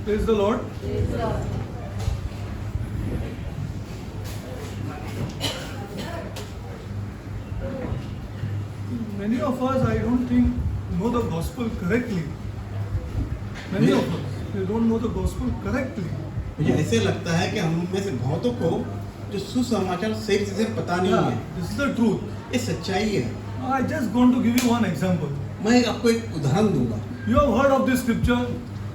Praise the Lord. Many of us, I don't think, know the gospel correctly. Many of us, they don't know the gospel correctly. मुझे ऐसे लगता है कि हम में से बहुतों को जो सुसमाचार सही से पता नहीं है। This is the truth. ये सच्चाई है। I just going to give you one example. मैं आपको एक उदाहरण दूंगा। You have heard of this scripture.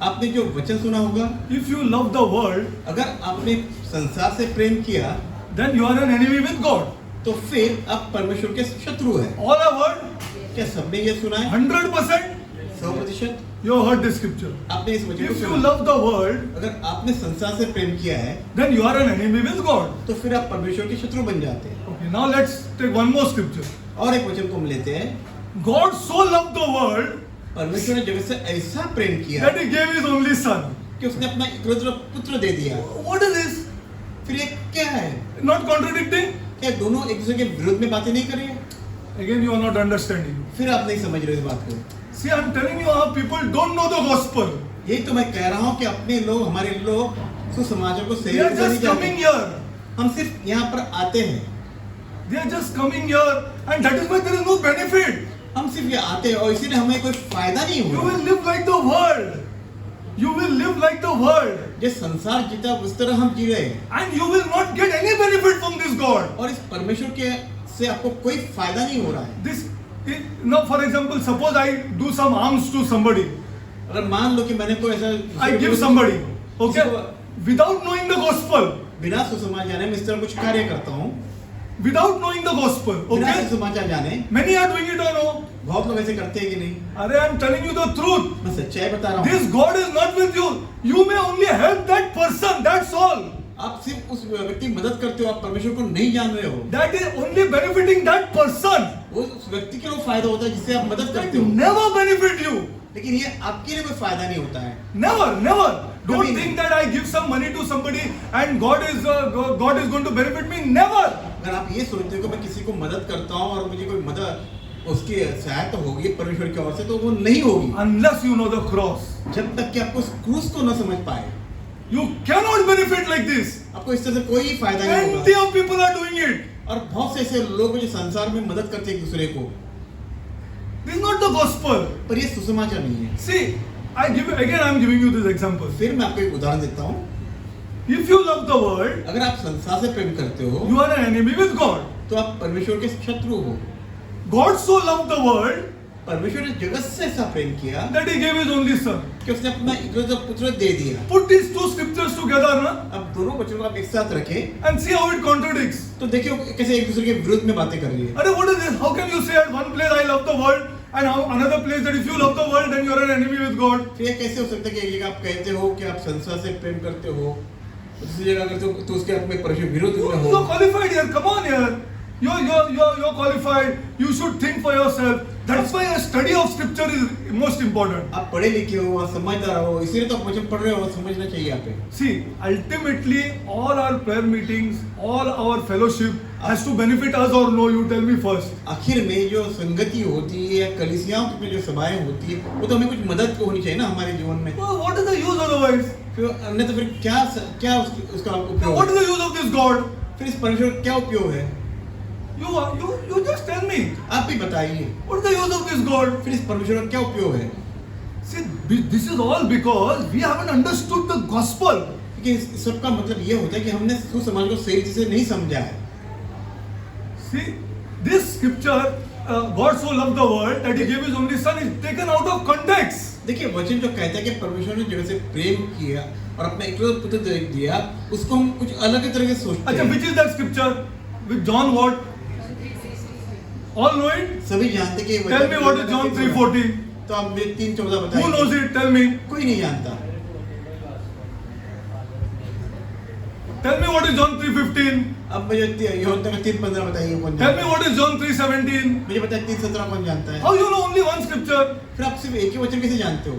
आपने जो वचन सुना होगा, If you love the world, अगर आपने संसार से प्रेम किया, then you are an enemy with God. तो फिर आप परमेश्वर के शत्रु हैं। All have heard? क्या सबने ये सुना है? 100%. 100%? You have heard this scripture. आपने इस वचन को If you सुना। love the world, अगर आपने संसार से प्रेम किया है, then you are an enemy with God. तो फिर आप परमेश्वर के शत्रु बन जाते हैं। Okay, now let's take one more scripture. और एक वचन को हम लेते हैं। God so loved the world परमेश्वर ने जगत से ऐसा प्रेम किया that He gave His only Son. कि उसने अपना एकलौता पुत्र दे दिया। What is this? फिर ये क्या है? Not contradicting? क्या दोनों एक दूसरे के विरुद्ध में बातें नहीं कर रही है? Again, you are not understanding. फिर आप नहीं समझ रहे इस बात को। See, I'm telling you how people don't know the gospel. यही तो मैं कह रहा हूँ कि अपने लोग, हमारे लोग सुसमाचार को सही They are से नहीं just coming जानते। here. हम सिर्फ यहाँ पर आते हैं। They are just coming here, and that is why there is no benefit. हम सिर्फ ये आते हैं और इसीलिए हमें कोई फायदा नहीं You हुआ। will live like the world. You will live like the world, जिस संसार जीता उस तरह हम जी रहे हैं and you will not get any benefit from this God. और इस परमेश्वर के से आपको कोई फायदा नहीं हो रहा है। This, now, for example, suppose I do some alms to somebody. अगर मान लो कि मैंने कोई ऐसा I give somebody, okay, without knowing the gospel, बिना सुसमाचार जाने मैं इस तरह कुछ कार्य करता हूँ, without knowing the gospel, बिना okay. सुसमाचार जाने। Many are doing it or no? बहुत लोग ऐसे करते हैं कि नहीं? Arey, I'm telling you the truth. मैं सच्चाई बता रहा हूँ। This God is not with you. You may only help that person. That's all. आप सिर्फ उस व्यक्ति की मदद करते हो, आप परमेश्वर को नहीं जान रहे हो। That is only benefiting that person. वो उस व्यक्ति के लिए फायदा होता है जिससे आप मदद That करते हो, never benefit you. लेकिन ये आपके लिए कोई फायदा नहीं होता है। Never, never. Don't कभी think नहीं। that I give some money to somebody and God is going to benefit me. Never. अगर आप ये सोचते हो कि मैं किसी को मदद करता हूँ और मुझे कोई मदद उसकी सहायता होगी परमेश्वर की ओर से, तो वो नहीं होगी Unless you know the cross. जब तक कि आपको उस क्रूस को न समझ पाए। You cannot benefit like this. आपको इस तरह से कोई फायदा नहीं Plenty होगा। of people are doing it. और बहुत से ऐसे लोग हैं जो संसार में मदद करते हैं एक दूसरे को, This is not the gospel. पर ये सुसमाचार नहीं है। See, I'm giving you this example. फिर मैं आपको एक उदाहरण देता हूँ। If you love the world, अगर आप संसार से प्रेम करते हो you are an enemy with God. तो आप परमेश्वर के शत्रु हो। God so loved the world परमेश्वर ने जगत से ऐसा प्रेम किया that He gave His only Son. कि उसने अपना एकलौता पुत्र दे दिया। Put these two scriptures together, na, अब दोनों बच्चों को आप एक साथ रखें and see how it contradicts. तो देखिए कैसे एक दूसरे के विरुद्ध में बातें कर रही है। Arey, what is this? How can you say at one place I love the world and another place that if you love the world then you are an enemy with God? फिर ये कैसे हो सकता है कि एक जगह आप कहते हो कि आप संसार से प्रेम करते हो, दूसरी जगह करते हो तो उसके आप में परमेश्वर विरोध में You हो। are qualified here. Come on here. You're qualified. You should think for yourself. That's why a study of scripture is most important. आप पढ़े लिखे हो, आप समझदार हो, इसीलिए तो आप वचन पढ़ रहे हो, समझना चाहिए आपको। See, ultimately, all our prayer meetings, all our fellowship has to benefit us or no? You tell me first. आखिर में जो संगति होती है, कलीसियाओं में जो सभाएं होती है, वो तो हमें कुछ मदद तो होनी चाहिए ना हमारे जीवन में। Well, what is the use otherwise? फिर अन्य तो फिर क्या उसका उपयोग What है? is the use of this God? फिर इस परमेश्वर का क्या उपयोग है? You just tell me. आप ही बताइए। What is the use of this God? फिर इस परमेश्वर का क्या उपयोग है? See, this is all because we haven't understood the gospel. क्योंकि इस सब का मतलब ये होता है कि हमने सुसमाज को सही चीज से नहीं समझा है। See, this scripture, God so loved the world that He gave His only Son, is taken out of context. देखिए वचन जो कहता है कि परमेश्वर ने जगत से प्रेम किया और अपना एकलौता पुत्र दे दिया, उसको हम कुछ अलग ही तरह से सोचते अच्छा, हैं। which is that scripture? With John what? All know it? सभी जानते कि Tell me what is John 3:14? तो आप मुझे 3:14 Who बताइए। knows it? Tell me. कोई नहीं जानता। Tell me what is John 3:15? अब मुझे यूहन्ना का 3:15 बताइए कौन Tell जानता me है? what is John 3:17? मुझे बताइए 3:17 कौन जानता है? How you know only one scripture? फिर आप सिर्फ एक ही वचन कैसे जानते हो?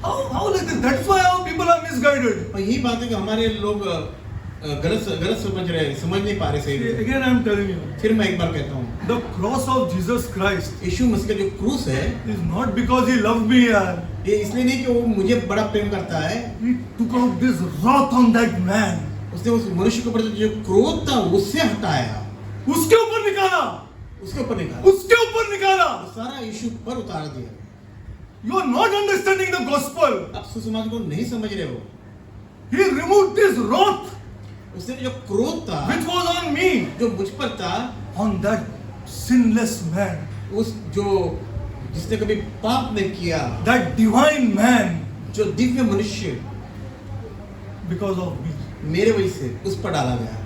How like this? That's why our people are misguided. और यही बात है कि हमारे लोग गलत समझ रहे हैं, समझ नहीं पा रहे सही से। Again, I am telling you, फिर मैं एक बार कहता हूँ, the cross of Jesus Christ यीशु मसीह का जो क्रूस है, is not because he loved me, yaar. ये इसलिए नहीं कि वो मुझे बड़ा प्रेम करता है। He took out this wrath on that man. उसने उस मनुष्य के ऊपर जो क्रोध था उससे हटाया, उसके ऊपर निकाला, उसके ऊपर निकाला, उसके ऊपर निकाला. सारा यीशु पर उतार दिया। You are not understanding the gospel. आप सुसमाचार को नहीं समझ रहे हो। He removed this wrath उसने जो क्रोध था, which was on me, जो मुझ पर था, on that sinless man, उस जो जिसने कभी पाप नहीं किया, that divine man, जो दिव्य मनुष्य, because of me. मेरे वजह से उस पर डाला गया।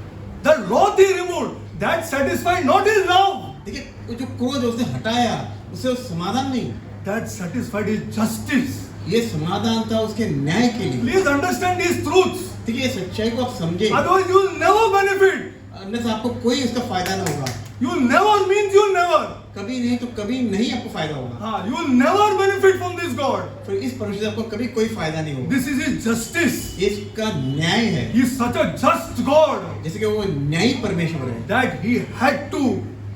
That wrath he removed, that satisfied not his love, देखिए वो जो क्रोध है उसने हटाया, उससे वो समाधान नहीं, that satisfied his justice. ये समाधान था उसके न्याय के लिए। Please understand these truths. देखिए ये सच्चाई को आप समझे, Otherwise, you will never benefit. अन्यथा आपको कोई इसका फायदा ना होगा। You will never means you will never. कभी नहीं तो कभी नहीं आपको फायदा होगा। You will never benefit from this God. फिर इस परमेश्वर से आपको कभी कोई फायदा नहीं होगा। This is his justice. ये इसका न्याय है, He is such a just God जैसे कि वो न्यायी परमेश्वर है। that he had to.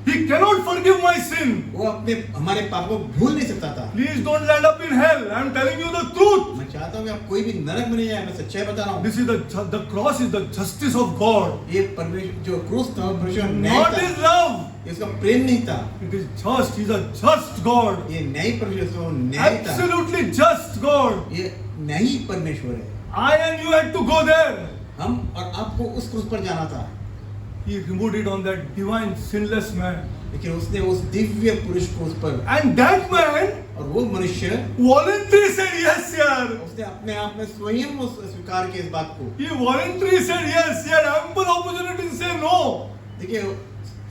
He cannot forgive my sin. वो अपने हमारे पाप को भूल नहीं सकता था। Please don't land up in hell. I am telling you the truth. मैं चाहता हूँ कि आप कोई भी नरक में नहीं जाए, मैं सच्चाई बता रहा हूँ। This is the cross is the justice of God. ये परमेश्वर जो क्रूस था, परमेश्वर का न्याय Not था, his love. ये उसका प्रेम नहीं था। It is just. He is a just God. ये न्यायी परमेश्वर का न्याय था। Absolutely just God. ये न्यायी परमेश्वर है। I and you had to go there. हम और आपको उस क्रूस पर जाना था, He removed it on that divine sinless man. लेकिन उसने उस दिव्य पुरुष को उस पर, And that man और वो मनुष्य voluntarily said yes, yaar. उसने अपने आप में स्वयं उस स्वीकार किया इस बात को। He voluntarily said yes. He had ample opportunity to say no. देखिए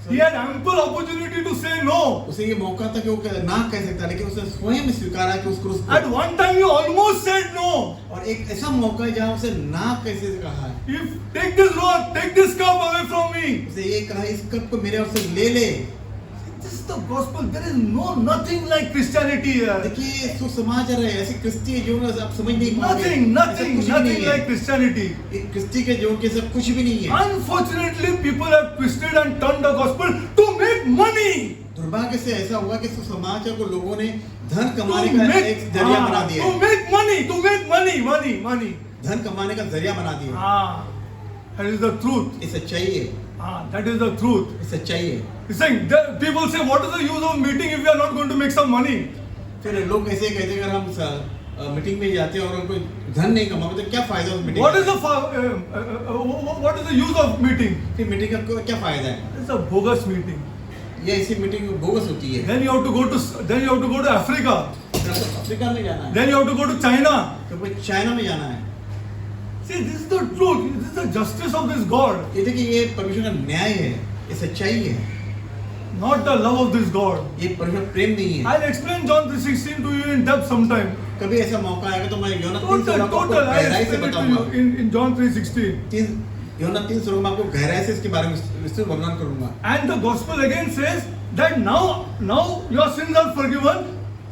He had ample opportunity to say no. उसे ये मौका था कि वो ना कह सकता, लेकिन उसने स्वयं स्वीकारा कि उस क्रूस At को। one time he almost said no. और एक ऐसा मौका है जहाँ उसे ना कैसे कहा है, If take this rod, take this cup away from me. उसे ये कहा इस कप को मेरे ओर से ले ले। This is the gospel. There is nothing like Christianity here. देखिए सुसमाचार है, ऐसे क्रिस्ती जीवन आप समझ नहीं पाओगे। Nothing ऐसा कुछ भी नहीं है। like Christianity. एक क्रिस्ती के जीवन के सब कुछ भी नहीं है। Unfortunately, people have twisted and turned the gospel to make money. दुर्भाग्य से ऐसा हुआ कि सुसमाचार को लोगों ने धन कमाने का एक जरिया बना दिया To है। make money. धन कमाने का जरिया बना दिया है। That is the truth. ये सच्चाई है, That is the truth. ये सच्चाई है। He's saying that people say, what is the use of meeting if we are not going to make some money? फिर लोग ऐसे कहते हैं अगर हम मीटिंग में जाते हैं और उनको धन नहीं कमाते तो क्या फायदा उस मीटिंग What का? what is the use of meeting? फिर मीटिंग का क्या फायदा है? It's a bogus meeting. ये ऐसी मीटिंग बोगस होती है। Then you have to go to Africa. फिर आपको अफ्रीका में जाना है, Then you have to go to China. तो फिर चाइना में जाना है। See, this is the truth. This is the justice of this God, ये देखिए ये परमेश्वर का न्याय है, ये सच्चाई है, not the love of this God. ये परमेश्वर प्रेम नहीं है। I'll explain John 3:16 to you in depth sometime. कभी ऐसा मौका आएगा तो मैं योना 3 Total. आपको I'll गहराई से explain it to बताऊंगा। you in John 3:16. योना 3 में आपको गहराई से इसके बारे में विस्तृत वर्णन करूंगा। And the gospel again says that now your sins are forgiven.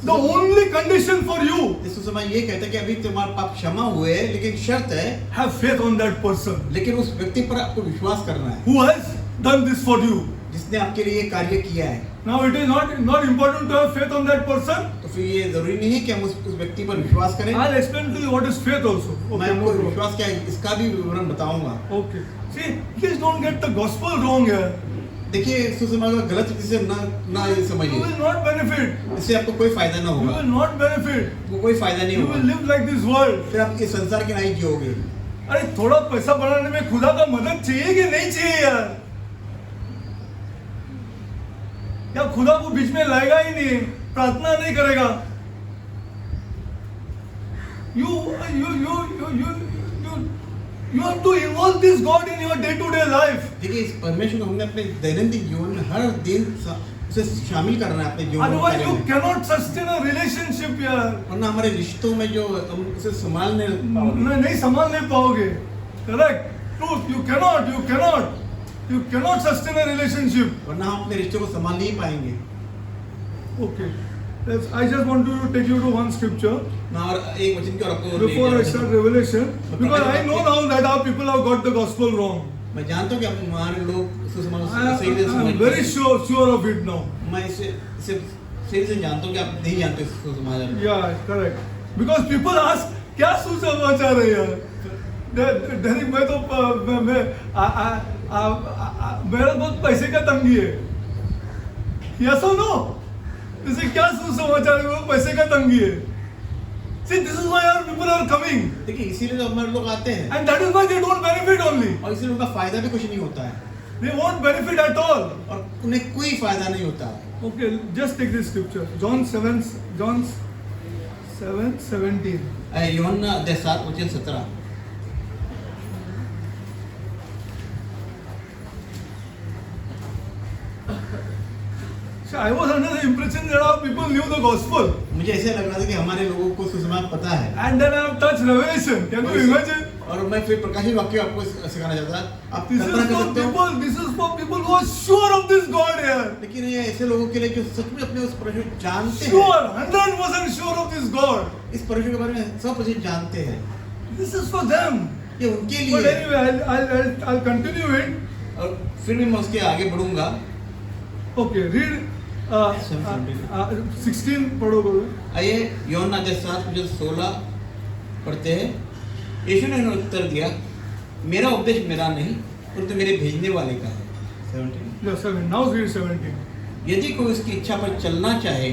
The only condition for you, इस समय ये कहता है कि अभी तुम्हारे पाप क्षमा हुए, लेकिन शर्त है, have faith on that person लेकिन उस व्यक्ति पर आपको विश्वास करना है who has done this for you. जिसने आपके लिए ये कार्य किया है। Now it is not important to have faith on that person. तो फिर ये जरूरी नहीं है कि हम उस व्यक्ति पर विश्वास करें। I'll explain to you what is faith also. मैं आपको विश्वास क्या है इसका भी विवरण बताऊंगा। Okay. See, please don't get the gospel wrong here. देखिए सुसमाचार गलत तरीके से ना ये You समझिए, will not benefit. इससे आपको कोई फायदा ना You होगा, will not benefit. वो कोई फायदा नहीं You will होगा। live like this world. फिर आप इस संसार के नहीं जियोगे। अरे थोड़ा पैसा बनाने में खुदा का मदद चाहिए कि नहीं चाहिए यार? या खुदा को बीच में लाएगा ही नहीं, प्रार्थना नहीं करेगा? You have to involve this God in your day-to-day life. देखिए इस परमेश्वर को हमने अपने दैनंदिन जीवन में हर दिन उसे शामिल करना है अपने जीवन Otherwise, you में, cannot sustain a relationship यार. वरना हमारे रिश्तों में जो हम उसे संभालने नहीं संभाल नहीं पाओगे. Correct? Truth. You cannot sustain a relationship. वरना हम अपने रिश्तों को संभाल नहीं पाएंगे। Okay. I just want to take you to one scripture ना और एक वचन की और आपको before I start Revelation, because I know now that our people have got the gospel wrong. मैं जानता हूँ कि हमारे लोग I सही से am समझते very हैं। sure of it now. मैं इसे सही से जानता हूँ कि आप नहीं जानते सुसमाचार। Yeah, correct. Because people ask, क्या सुसमाचार है यार? दैनिक मैं तो मेरा बहुत पैसे का तंगी है। Yes or no? इसे क्या सुसमाचार है? वो पैसे का तंगी है। See, this is why our people are coming, देखिए इसीलिए तो हमारे लोग आते हैं and that is why they don't benefit only. और इसीलिए उनका फायदा भी कुछ नहीं होता है They won't benefit at all. और उन्हें कोई फायदा नहीं होता है। Okay, just take this scripture. John 7:17. यूहन्ना अध्याय 7:17। So I was under the impression that our people knew the gospel, मुझे ऐसे लग रहा था कि हमारे लोगों को सुसमाचार पता है and then I have touched Revelation. Can you imagine? और मैं फिर प्रकाशित वाक्य आपको सिखाना चाहता। आप This कल्पना is कर for सकते हो। people. This is for people who are sure of this God here. लेकिन ये ऐसे लोगों के लिए जो सच में अपने उस परमेश्वर को जानते हैं, Sure, 100% sure of this God. इस परमेश्वर के बारे में 100% जानते हैं, This is for them. ये उनके But लिए। anyway, I'll continue it. और फिर भी मैं उसके आगे बढ़ूंगा। Okay, read 16 पढ़ो करो। आइए यूहन्ना अध्याय 7:16 पढ़ते हैं। यीशु ने उन्हें उत्तर दिया, मेरा उपदेश मेरा नहीं परंतु मेरे भेजने वाले का है। 17। Yeah, 7. Now read 17. यदि कोई उसकी इच्छा पर चलना चाहे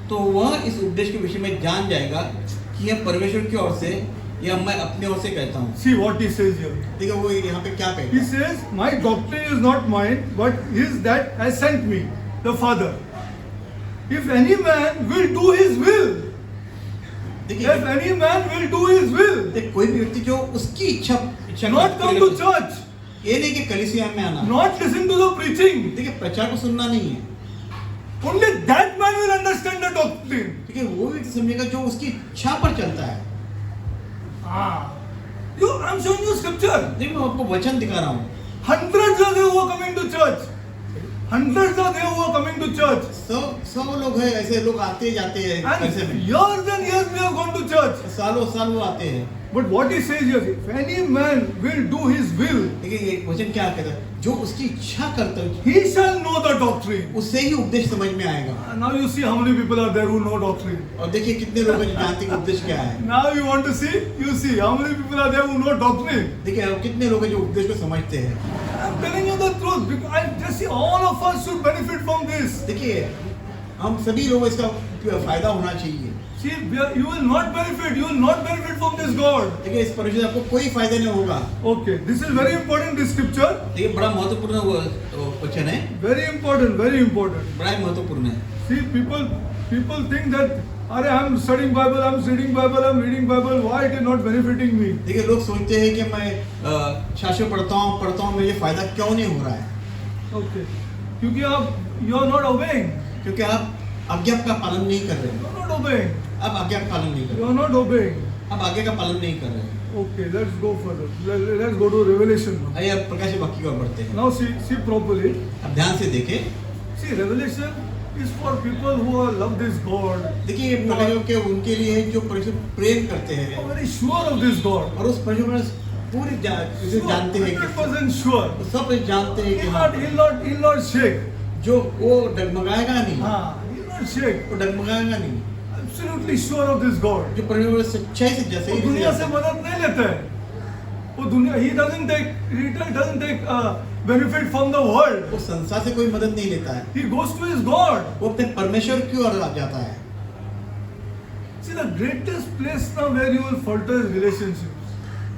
तो वह इस उपदेश के विषय में जान जाएगा कि यह परमेश्वर की ओर से या मैं अपने ओर से कहता हूँ। See what he says here. देखो वो यहाँ पे क्या कहता He है। says, my doctrine is not mine, but his that has sent me, the Father. If any man will do his will, देखिए if any man will do his will, कोई भी व्यक्ति जो उसकी इच्छा not come to church, ये नहीं कि कलीसिया में आना, not listen to the preaching, देखिए प्रचार को सुनना नहीं है, only that man will understand the doctrine. देखिए वो व्यक्ति समझेगा जो उसकी इच्छा पर चलता है। I'm showing you scripture. देखिए मैं आपको वचन दिखा रहा हूँ। Hundreds are there who are coming to church. Hundreds are there who are coming to church. सौ लोग हैं ऐसे लोग आते जाते हैं कलीसिया And में, years and years we have gone to church. सालों साल वो आते हैं। But what he says here, if any man will do his will, देखिए ये वचन क्या कहता है, जो उसकी इच्छा करता है he shall know the doctrine. उससे ही उपदेश समझ में आएगा। Now you see how many people are there who know doctrine. और देखिए कितने लोग हैं जो जानते हैं कि उपदेश क्या है। Now you want to see? You see how many people are there who know doctrine. देखिए अब कितने लोग हैं जो उपदेश को समझते हैं। I'm telling you the truth. Because I just see all of us should benefit from this. देखिए हम सभी लोग इसका फायदा होना चाहिए। See, you will not benefit. You will not benefit from this God. देखिए इस परमेश्वर से आपको कोई फायदा नहीं होगा। Okay, this is very important. This scripture, देखिए बड़ा महत्वपूर्ण वचन है, very important, very important. बड़ा ही महत्वपूर्ण है। See, people think that, अरे I'm studying Bible, I'm reading Bible, I'm reading Bible. Why it is not benefiting me? देखिए लोग सोचते हैं कि मैं शास्त्र पढ़ता हूँ मुझे फायदा क्यों नहीं हो रहा है, Okay, क्योंकि आप you are not obeying. क्योंकि आप आज्ञा का पालन नहीं कर रहे You हैं। are not obeying. आप आज्ञा का पालन नहीं कर You रहे are not obeying. आप आज्ञा का पालन नहीं कर रहे हैं। Okay, let's go further. Let's go to Revelation now. आइए अब प्रकाशित वाक्य की ओर बढ़ते हैं। Now see properly. अब ध्यान से देखें। See, Revelation is for people who are love this God, देखिए ये प्रकाशित के उनके लिए है जो परमेश्वर प्रेम करते are हैं very sure of this God. और उस परमेश्वर में पूरी इसे जानते हैं कि 100% sure. सब जानते हैं कि He'll not shake. जो वो डगमगाएगा नहीं, He'll not shake. वो डगमगाएगा नहीं, Absolutely sure of this God. जो परमेश्वर सच्चाई से जैसे वो ही दुनिया से मदद नहीं लेता है. वो दुनिया he doesn't take benefit from the world. वो संसार से कोई मदद नहीं लेता है, He goes to his God. वो अपने परमेश्वर की ओर जाता है। See, the greatest place now where you will falter is relationships.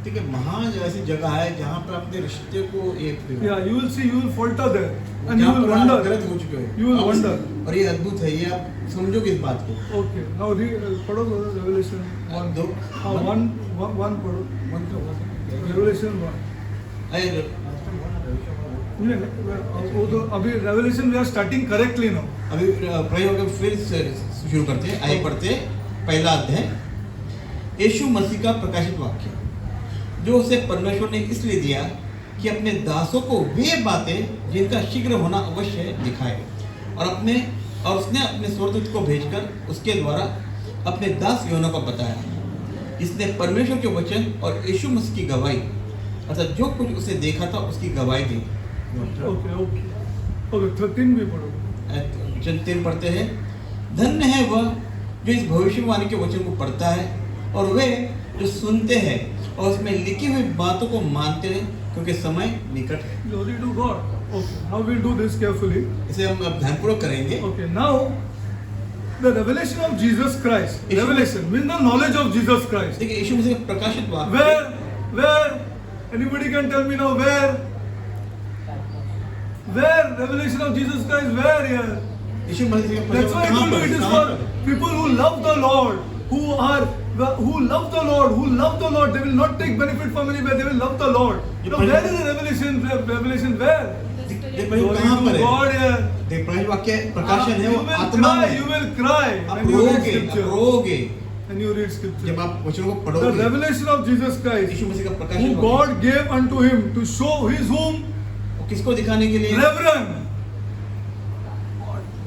ठीक है, महान ऐसी जगह है जहाँ पर अपने रिश्ते को Yeah, you will see, you will falter there, and you जहाँ will पर आप wonder. गलत हो चुके हो। You will आप- wonder. और ये अद्भुत है, ये आप समझोगे इस बात को। Okay, now पढ़ो Revelation 1. दो one पढ़ो. Revelation 1. अरे, वो तो अभी Revelation we are starting correctly now. अभी प्रयोग फिर से शुरू करते हैं। आइए पढ़ते हैं पहला अध्याय। यीशु मसीह का प्रकाशित वाक्य, जो उसे परमेश्वर ने इसलिए दिया कि अपने दासों को वे बातें जिनका शीघ्र होना अवश्य है दिखाए, और उसने अपने स्वर्गदूत को भेजकर उसके द्वारा अपने दास यूहन्ना को बताया, जिसने परमेश्वर के वचन और यीशु मसीह की गवाही अर्थात जो कुछ उसने देखा था उसकी गवाही दी। ओके ओके ओके 13 भी पढ़ो। वचन 3 पढ़ते हैं, धन्य है वह जो इस भविष्यवाणी के वचन को पढ़ता है और वे जो सुनते हैं और उसमें लिखी हुई बातों को मानते हैं, क्योंकि समय निकट है। Glory to God. Okay, now we'll do this carefully. इसे हम अब ध्यानपूर्वक करेंगे। Okay, now the revelation of Jesus Christ. Issue- Revelation means the knowledge of Jesus Christ. देखिए यीशु मसीह का प्रकाशित वाक्य, Where anybody can tell me now where revelation of Jesus Christ where here? यीशु मसीह का That's why I told you it is कहाँ for पर? people who love the Lord, who love the Lord. They will not take benefit from anywhere. They will love the Lord. Now where is the revelation? Where? देख Glory भाई कहाँ to पर है? God here. देख प्रकाशित वाक्य प्रकाशन है You वो will आत्मा cry. में। You will cry आप when you read रोगे, आप scripture. रोगे When you read scripture. जब आप वचनों को The पढ़ोगे। revelation of Jesus Christ, यीशु मसीह का who प्रकाशित वाक्य God gave unto him to show his whom वो किसको दिखाने के लिए? reverend.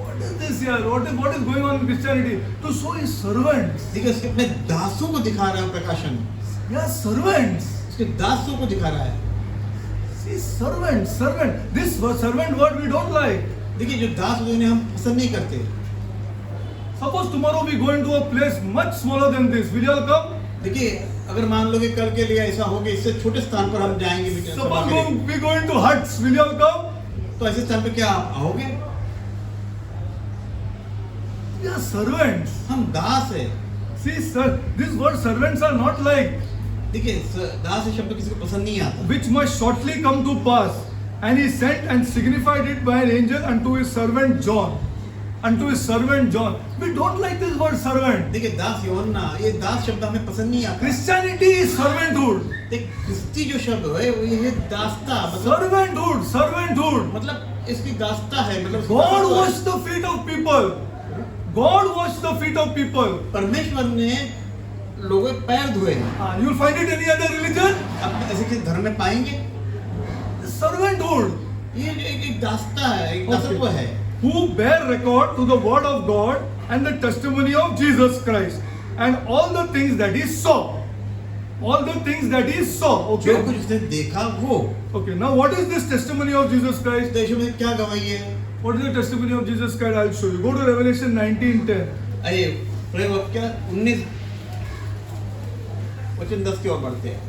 What is this here? What is going on in Christianity? To show his servants. देखिए उसके अपने दासों को दिखा रहा है प्रकाशन, Yes, servants. उसके दासों को दिखा रहा है। See, servant. This servant word we don't like. देखिए जो दास होते हैं उन्हें हम पसंद नहीं करते। Suppose tomorrow we go into a place much smaller than this. Will you all come? देखिए अगर मान लो कि कल के लिए ऐसा हो कि इससे छोटे स्थान पर हम जाएंगे मीटिंग सभा Suppose के लिए, we go into huts. Will you all come? तो ऐसे स्थान पर क्या आप आओगे? We are servants. हम दास है। See, sir, this word servants are not like देखिए दास ये शब्द किसी को पसंद नहीं आता। which must shortly come to pass. And he sent and signified it by an angel unto his servant John. We don't like this word servant. देखिए दास यूहन्ना, ये दास शब्द हमें पसंद नहीं आता। Christianity is servanthood. देख क्रिस्ती जो शब्द है वो ये दासता मतलब Servanthood. मतलब इसकी दासता है मतलब इसकी God दासता है। washed the feet of people. God washed the feet of people. परमेश्वर ने लोगों के पैर धोए। You'll find it any other religion? आप ऐसे किसी धर्म में पाएंगे? Servanthood. ये एक दासता है, एक दासत्व है। Who bear record to the word of God and the testimony of Jesus Christ and all the things that he saw. All the things that he saw. जो Okay. कुछ उसने देखा वो। Okay. Now what is this testimony of Jesus Christ? तो यीशु में क्या गवाही है? What is the testimony of Jesus Christ? I'll show you. Go to Revelation 19:10. आइए प्रेम वाक्य 19 वचन 10 की ओर बढ़ते हैं।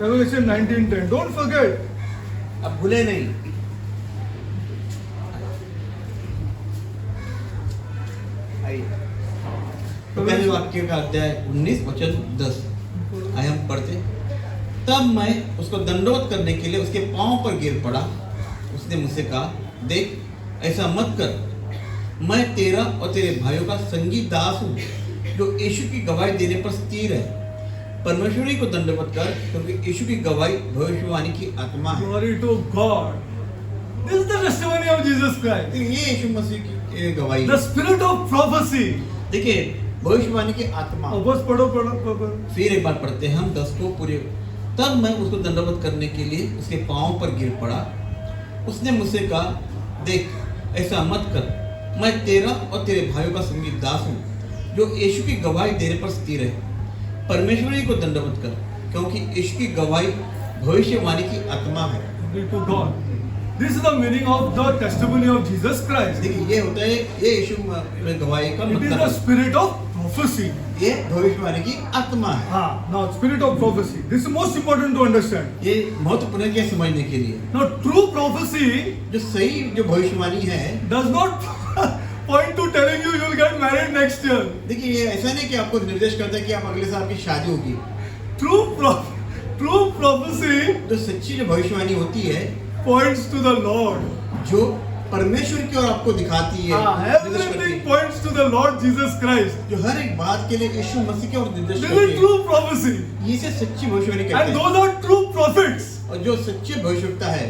Revelation 19:10. Don't forget. अब भूले नहीं। आइए तो पहले वाक्य का अध्याय 19 वचन 10 आइए हम पढ़ते। तब मैं उसको दंडवत करने के लिए उसके पांव पर गिर पड़ा। उसने मुझसे कहा, देख ऐसा मत कर, मैं तेरा और तेरे भाइयों का संगी दास हूँ जो यीशु की गवाही देने पर स्थिर है। परमेश्वरी को दंडवत कर, क्योंकि यीशु की गवाही भविष्यवाणी की आत्मा है। Glory to God. This is the testimony of Jesus Christ. तो ये यीशु मसीह की गवाही The है। spirit of prophecy. देखिए भविष्यवाणी की आत्मा। बस पढ़ो। फिर एक बार पढ़ते हैं हम 10 को पूरे। तब मैं उसको दंडवत करने के लिए उसके पांव पर गिर पड़ा। उसने मुझसे कहा, देख ऐसा मत कर, मैं तेरा और तेरे भाइयों का संगी दास हूँ जो यीशु की गवाही देने पर स्थिर है। परमेश्वरी को दंडवत कर, क्योंकि यीशु की गवाही भविष्यवाणी की आत्मा है। Glory to God. This is the meaning of the testimony of Jesus Christ. देखिए ये होता है, ये यीशु में गवाही का It is मतलब the है। spirit of prophecy. ये भविष्यवाणी की आत्मा है। Now spirit of prophecy. This is most important to understand. ये महत्वपूर्ण है समझने के लिए। Now true prophecy जो सही जो भविष्यवाणी है, does not point to telling you will get married next year. देखिए ये ऐसा नहीं कि आपको निर्देश करता है कि आप अगले साल आपकी शादी होगी। True prophecy जो सच्ची जो भविष्यवाणी होती है, points to the Lord. जो परमेश्वर की ओर आपको दिखाती है, निर्देश करती Everything है। points to the Lord Jesus Christ. जो हर एक बात के लिए यीशु मसीह की ओर निर्देश This करती is है। true prophecy. इसे सच्ची भविष्यवाणी कहते And हैं। those are true prophets. और जो सच्ची भविष्यवक्ता है,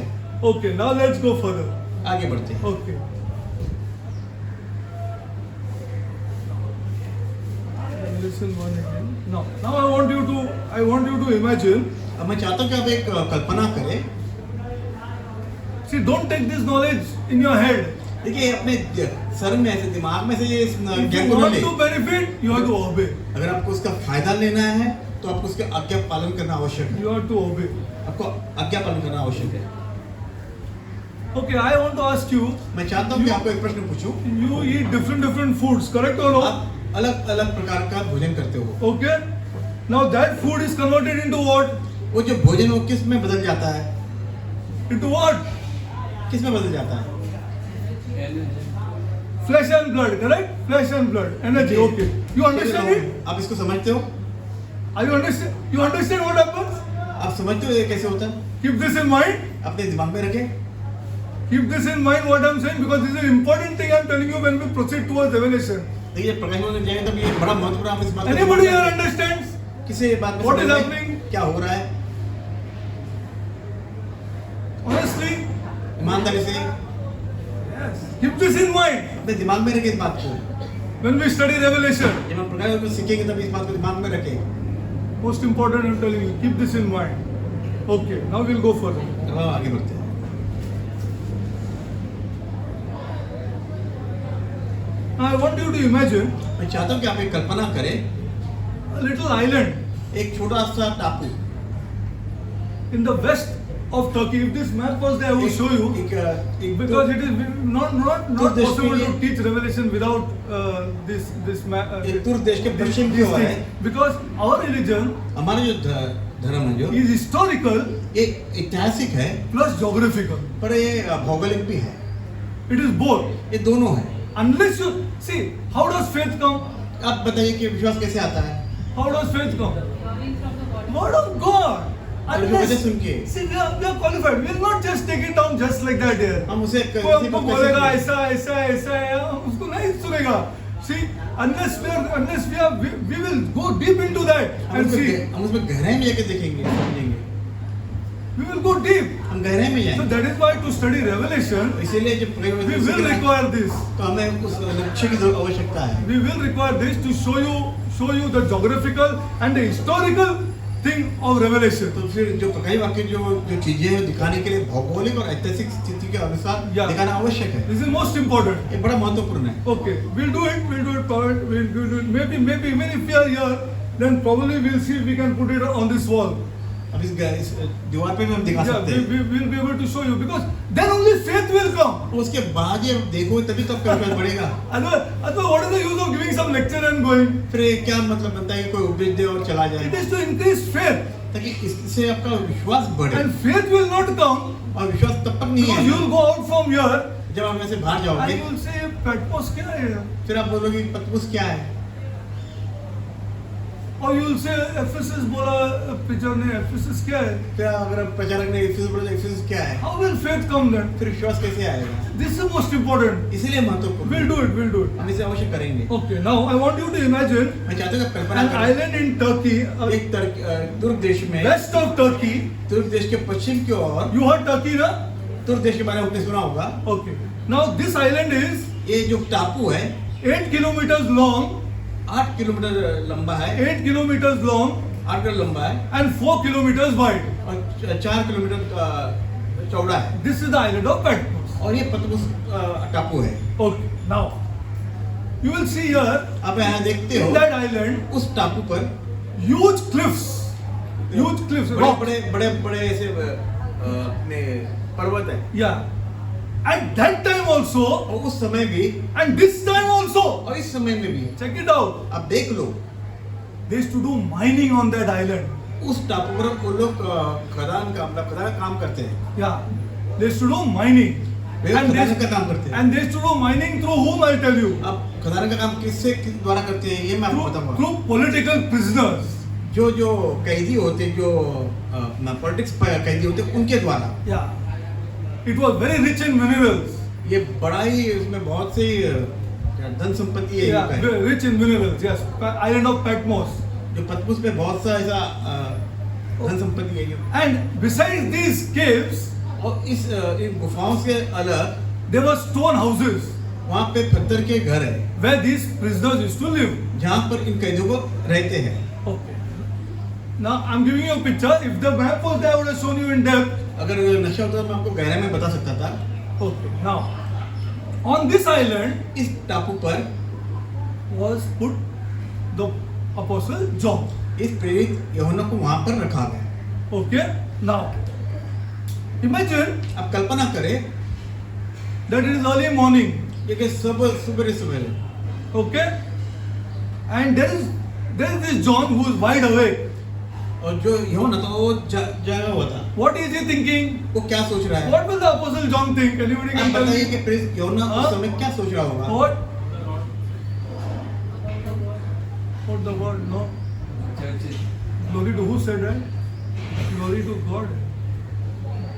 Okay, now let's go further. आगे बढ़ते हैं। Okay. Listen one again. Now I want you to imagine. अब मैं चाहता हूँ कि आप एक कल्पना करें। See, don't take this knowledge in your head. देखिए अपने सर में ऐसे दिमाग में से ये If ज्ञान you को न want ले। to benefit, you have to obey. अगर आपको उसका फायदा लेना है तो आपको उसके आज्ञा पालन करना आवश्यक है। You have to obey. आपको आज्ञा पालन करना आवश्यक है। Okay, I want to ask you. मैं चाहता हूँ कि आपको एक प्रश्न पूछूं। You eat different foods, correct or not? आप अलग अलग प्रकार का भोजन करते हो। Okay. Now that food is converted into what? वो जो भोजन वो किस में बदल जाता है? Into what? किस में बदल जाता है? Flesh and blood, correct? Flesh and blood, energy. Okay. You understand it? आप इसको समझते हो? Are you understand? You understand what happens? आप समझते हो ये कैसे होता है? Keep this in mind. अपने दिमाग में रखें। Keep this in mind what I'm saying because this is an important thing I'm telling you when we proceed towards revelation. देखिए प्रकाश में जाएंगे तब ये बड़ा महत्वपूर्ण आप इस बात को Anybody here understands? किसे ये बात में What is समझ में happening? क्या हो रहा है? Honestly, ईमानदारी से yes. Keep this in mind अपने दिमाग में रखें इस बात को। when we study revelation. जब हम प्रकाश को सीखेंगे तब इस बात को दिमाग में रखें। Most important I'm telling you, keep this in mind. Okay, now we'll go further. अब हम आगे बढ़ते हैं। Now I want you to imagine मैं चाहता हूँ कि आप एक कल्पना करें a little island एक छोटा सा टापू in the west of Turkey. If this map was there, I will show you. एक Because it is not दूर देश possible में to teach revelation without this map. एक दूर देश के पश्चिम की ओर है। Because our religion हमारा जो धर्म है जो is historical ये ऐतिहासिक है plus geographical. पर ये भौगोलिक भी है। It is both. ये दोनों है। Unless you see, how does faith come? आप बताइए कि विश्वास कैसे आता है? How does faith come? Coming from the word. Word of God. और जो वजह सुन के See, we are qualified. We will not just take it down just like that here. हम उसे कोई हमको बोलेगा ऐसा ऐसा ऐसा है, हम उसको नहीं सुनेगा. See, unless we will go deep into that and see. हम उसमें गहराई में जाके देखेंगे समझेंगे। We will go deep. हम गहराई में So जाएंगे। that is why to study revelation, इसीलिए जब we will require this. तो हमें उस लक्ष्य की आवश्यकता है। We will require this to show you the geographical and the historical thing of revelation. तो फिर जो प्रकाश वाक्य जो चीजें हैं दिखाने के लिए भौगोलिक और ऐतिहासिक स्थिति के अनुसार Yeah. दिखाना आवश्यक है। This is most important. ये बड़ा महत्वपूर्ण है। Okay, we'll do it. We'll do it. Maybe even if we are here, then probably we'll see if we can put it on this wall. अब इस दीवार पे भी हम दिखा Yeah, सकते हैं। we will be able to show you because then only faith will come. तो उसके बाद ये देखो तभी तो आपका विश्वास बढ़ेगा। Otherwise, what is the use of giving some lecture and going? फिर ये क्या मतलब बनता है कि कोई उपदेश दे और चला जाए It is to increase faith, ताकि इससे आपका विश्वास बढ़े and faith will not come और विश्वास तब तक नहीं because you will है go out from here जब आप ऐसे बाहर and जाओगे you will say, "Patmos क्या है?" फिर आप बोलोगे पतमुस क्या है Or you will say, "Ephesus बोला पिक्चर ने Ephesus क्या है?" फिर अगर आप प्रचारक ने इफिसस बोला इफिसस क्या है How will faith come then? फिर विश्वास कैसे आएगा This is most important. इसीलिए महत्वपूर्ण We'll do it. We'll do it. हम इसे अवश्य करेंगे। Okay, now I want you to imagine मैं चाहता हूँ कि आप कल्पना an करें island in Turkey, एक तुर्क देश में west of Turkey. तुर्क देश के पश्चिम की ओर You heard Turkey, na? तुर्क देश के बारे में आपने सुना होगा। Okay. Now this island is ये जो टापू है 8 kilometers long, 8 किलोमीटर लंबा है 8 kilometers long 8 किलोमीटर लंबा है and 4 kilometers wide. और 4 किलोमीटर चौड़ा है This is the island of Patmos. और ये पतमुस टापू है। Okay. Now you will see here आप यहाँ देखते in हो that island उस टापू पर huge cliffs, बड़े rocks. बड़े बड़े बड़े ऐसे अपने पर्वत है Yeah. At that time also और उस समय भी and this time also. और इस समय में भी Check it out. आप देख लो They used to do mining on that island. उस टापू पर वो लोग खदान का काम करते हैं Yeah. They used to do mining. वे खदान का काम करते हैं And they used to do mining through whom, I'll tell you. अब खदान का काम किस द्वारा करते हैं ये मैं आपको बताऊंगा Through political prisoners. जो कैदी होते जो पॉलिटिक्स कैदी होते उनके द्वारा Yeah. It was very rich in minerals. ये बड़ा ही उसमें बहुत सी धन संपत्ति है Yeah, इनका है। very rich in minerals. Yes. Island of Patmos. जो पतमुस में बहुत सा ऐसा धन संपत्ति है ये। And besides these caves, और इन गुफाओं से अलग there were stone houses वहाँ पे पत्थर के घर है where these prisoners used to live. जहाँ पर इन कैदियों को रहते हैं। Okay. Now I'm giving you a picture. If the map was there, I would have shown you in depth. अगर नशा होता तो मैं आपको गहराई में बता सकता था। Okay. Now, on this island इस टापू पर was put the apostle John. इस प्रेरित यूहन्ना को वहां पर रखा गया। Okay? Now, imagine अब कल्पना करें that it is early morning. ये कि सुबह Okay? And there is this John who is wide awake. और जो यूहन्ना था वो जागा हुआ था। What is he thinking? वो क्या सोच रहा है? What will the apostle John think? Anybody आप can tell बताइए me? कि प्रेरित यूहन्ना हाँ? उस समय क्या सोच रहा होगा? What? What the word? No. Glory to who said that? Glory to God.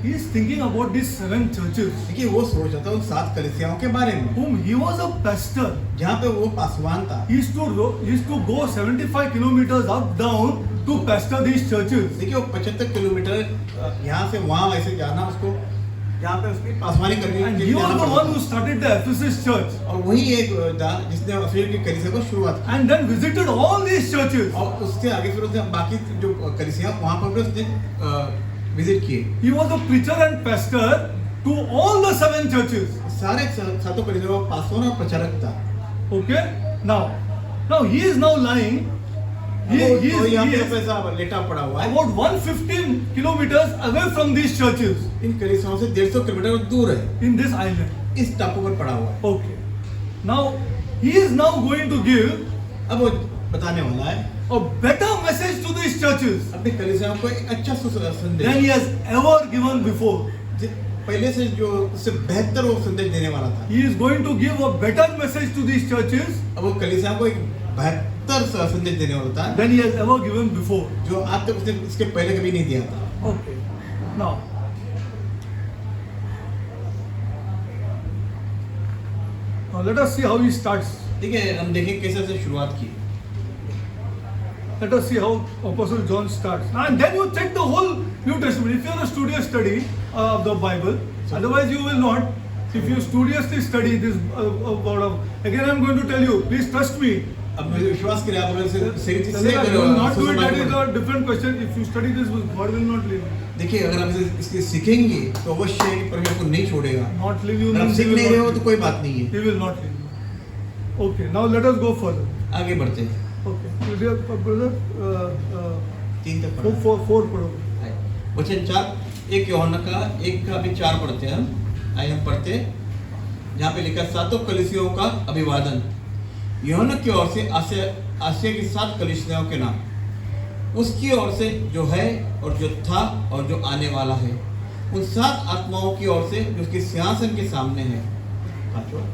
He is thinking about these 7 churches देखिए वो सोच रहा था उन 7 कलीसियाओं के बारे में, whom he was a pastor. जहाँ पे वो पासवान था। He used to go 75 kilometers up down to pastor these churches. देखिए वो 75 किलोमीटर यहाँ से वहाँ ऐसे जाना उसको, यहाँ पे उसकी पासवानी करनी And के he लिए was जाना the पड़ता one who था। started the Ephesus church और वही एक था जिसने अफीम की कलीसिया को शुरुआत की। and then visited all these churches. और उससे आगे फिर उसने बाकी जो कलीसिया वहाँ पर भी उसने विजिट किए। He was a preacher and pastor to all the 7 churches. सारे 7 कलीसिया का पासवान और प्रचारक था। Okay? Now he is now lying. He यहाँ पे is पैसा लेटा पड़ा हुआ है। about 115 kilometers away from these churches इन कलीसियाओं से 150 किलोमीटर दूर है, in this island. इस टापू पर पड़ा हुआ है। Okay. Now he is now going to give अब वो बताने वाला है a better message to these churches अपनी कलीसियाओं को एक अच्छा than संदेश, he has ever given before. पहले से जो उससे बेहतर वो संदेश देने वाला था। He is going to give a better message to these churches अब वो कलीसियाओं को एक बेहतर संदेश देने वाला था than he has ever given before. जो आज तक उसने इसके पहले कभी नहीं दिया था। Okay. Now, let us see how he starts. ठीक है, हम देखें कैसे से शुरुआत की। Let us see how Apostle John starts. And then you check the whole New Testament. If you are a studious study of the Bible, otherwise you will not. If you studiously study this word of, again I am going to tell you, please trust me. अब मुझे विश्वास करें आप अगर सही चीज से Chandra, you will not do it. That is अगर a different question. If you study this, God will not leave you. देखिए अगर आप इसके सीखेंगे तो अवश्य ही परमेश्वर को नहीं छोड़ेगा। Not leave you. अगर आप means he सीख will नहीं रहे not हो leave तो you. कोई बात नहीं है। He will not leave you. Okay. Now let us go further. आगे बढ़ते हैं। Okay. Dear brother, 3 तक पढ़ा। four पढ़ो. वचन 4 1 यूहन्ना का 1 का भी 4 पढ़ते हैं हम। आइए हम पढ़ते हैं। यहाँ पे लिखा 7 कलीसियाओं का अभिवादन। यूहन्ना की ओर से आसिया की 7 कलीसियाओं के नाम, उसकी ओर से जो है और जो था और जो आने वाला है, उन 7 आत्माओं की ओर से जो उसके सिंहासन के सामने है।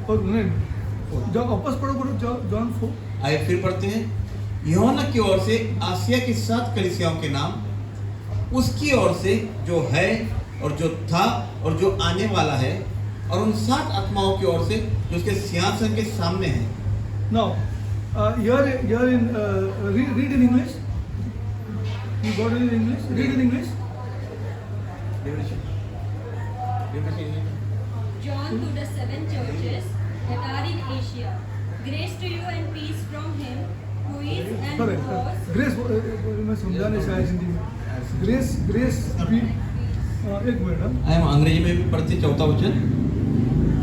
और नहीं, जब वापस पढ़ो जॉन 4. आइए फिर पढ़ते हैं। यूहन्ना की ओर से आसिया की 7 कलीसियाओं के नाम, उसकी ओर से जो है और जो था और जो आने वाला है, और उन 7 आत्माओं की ओर से जो उसके सिंहासन के सामने है। Now, here in read in English. You got it in English? Read in English. John to the 7 churches that are in Asia. Grace to you and peace from him who is and Correct. was. Grace, मैं समझाने शायद हिंदी में. Grace भी एक minute. आइए हम अंग्रेजी में भी पढ़ते 4था वचन।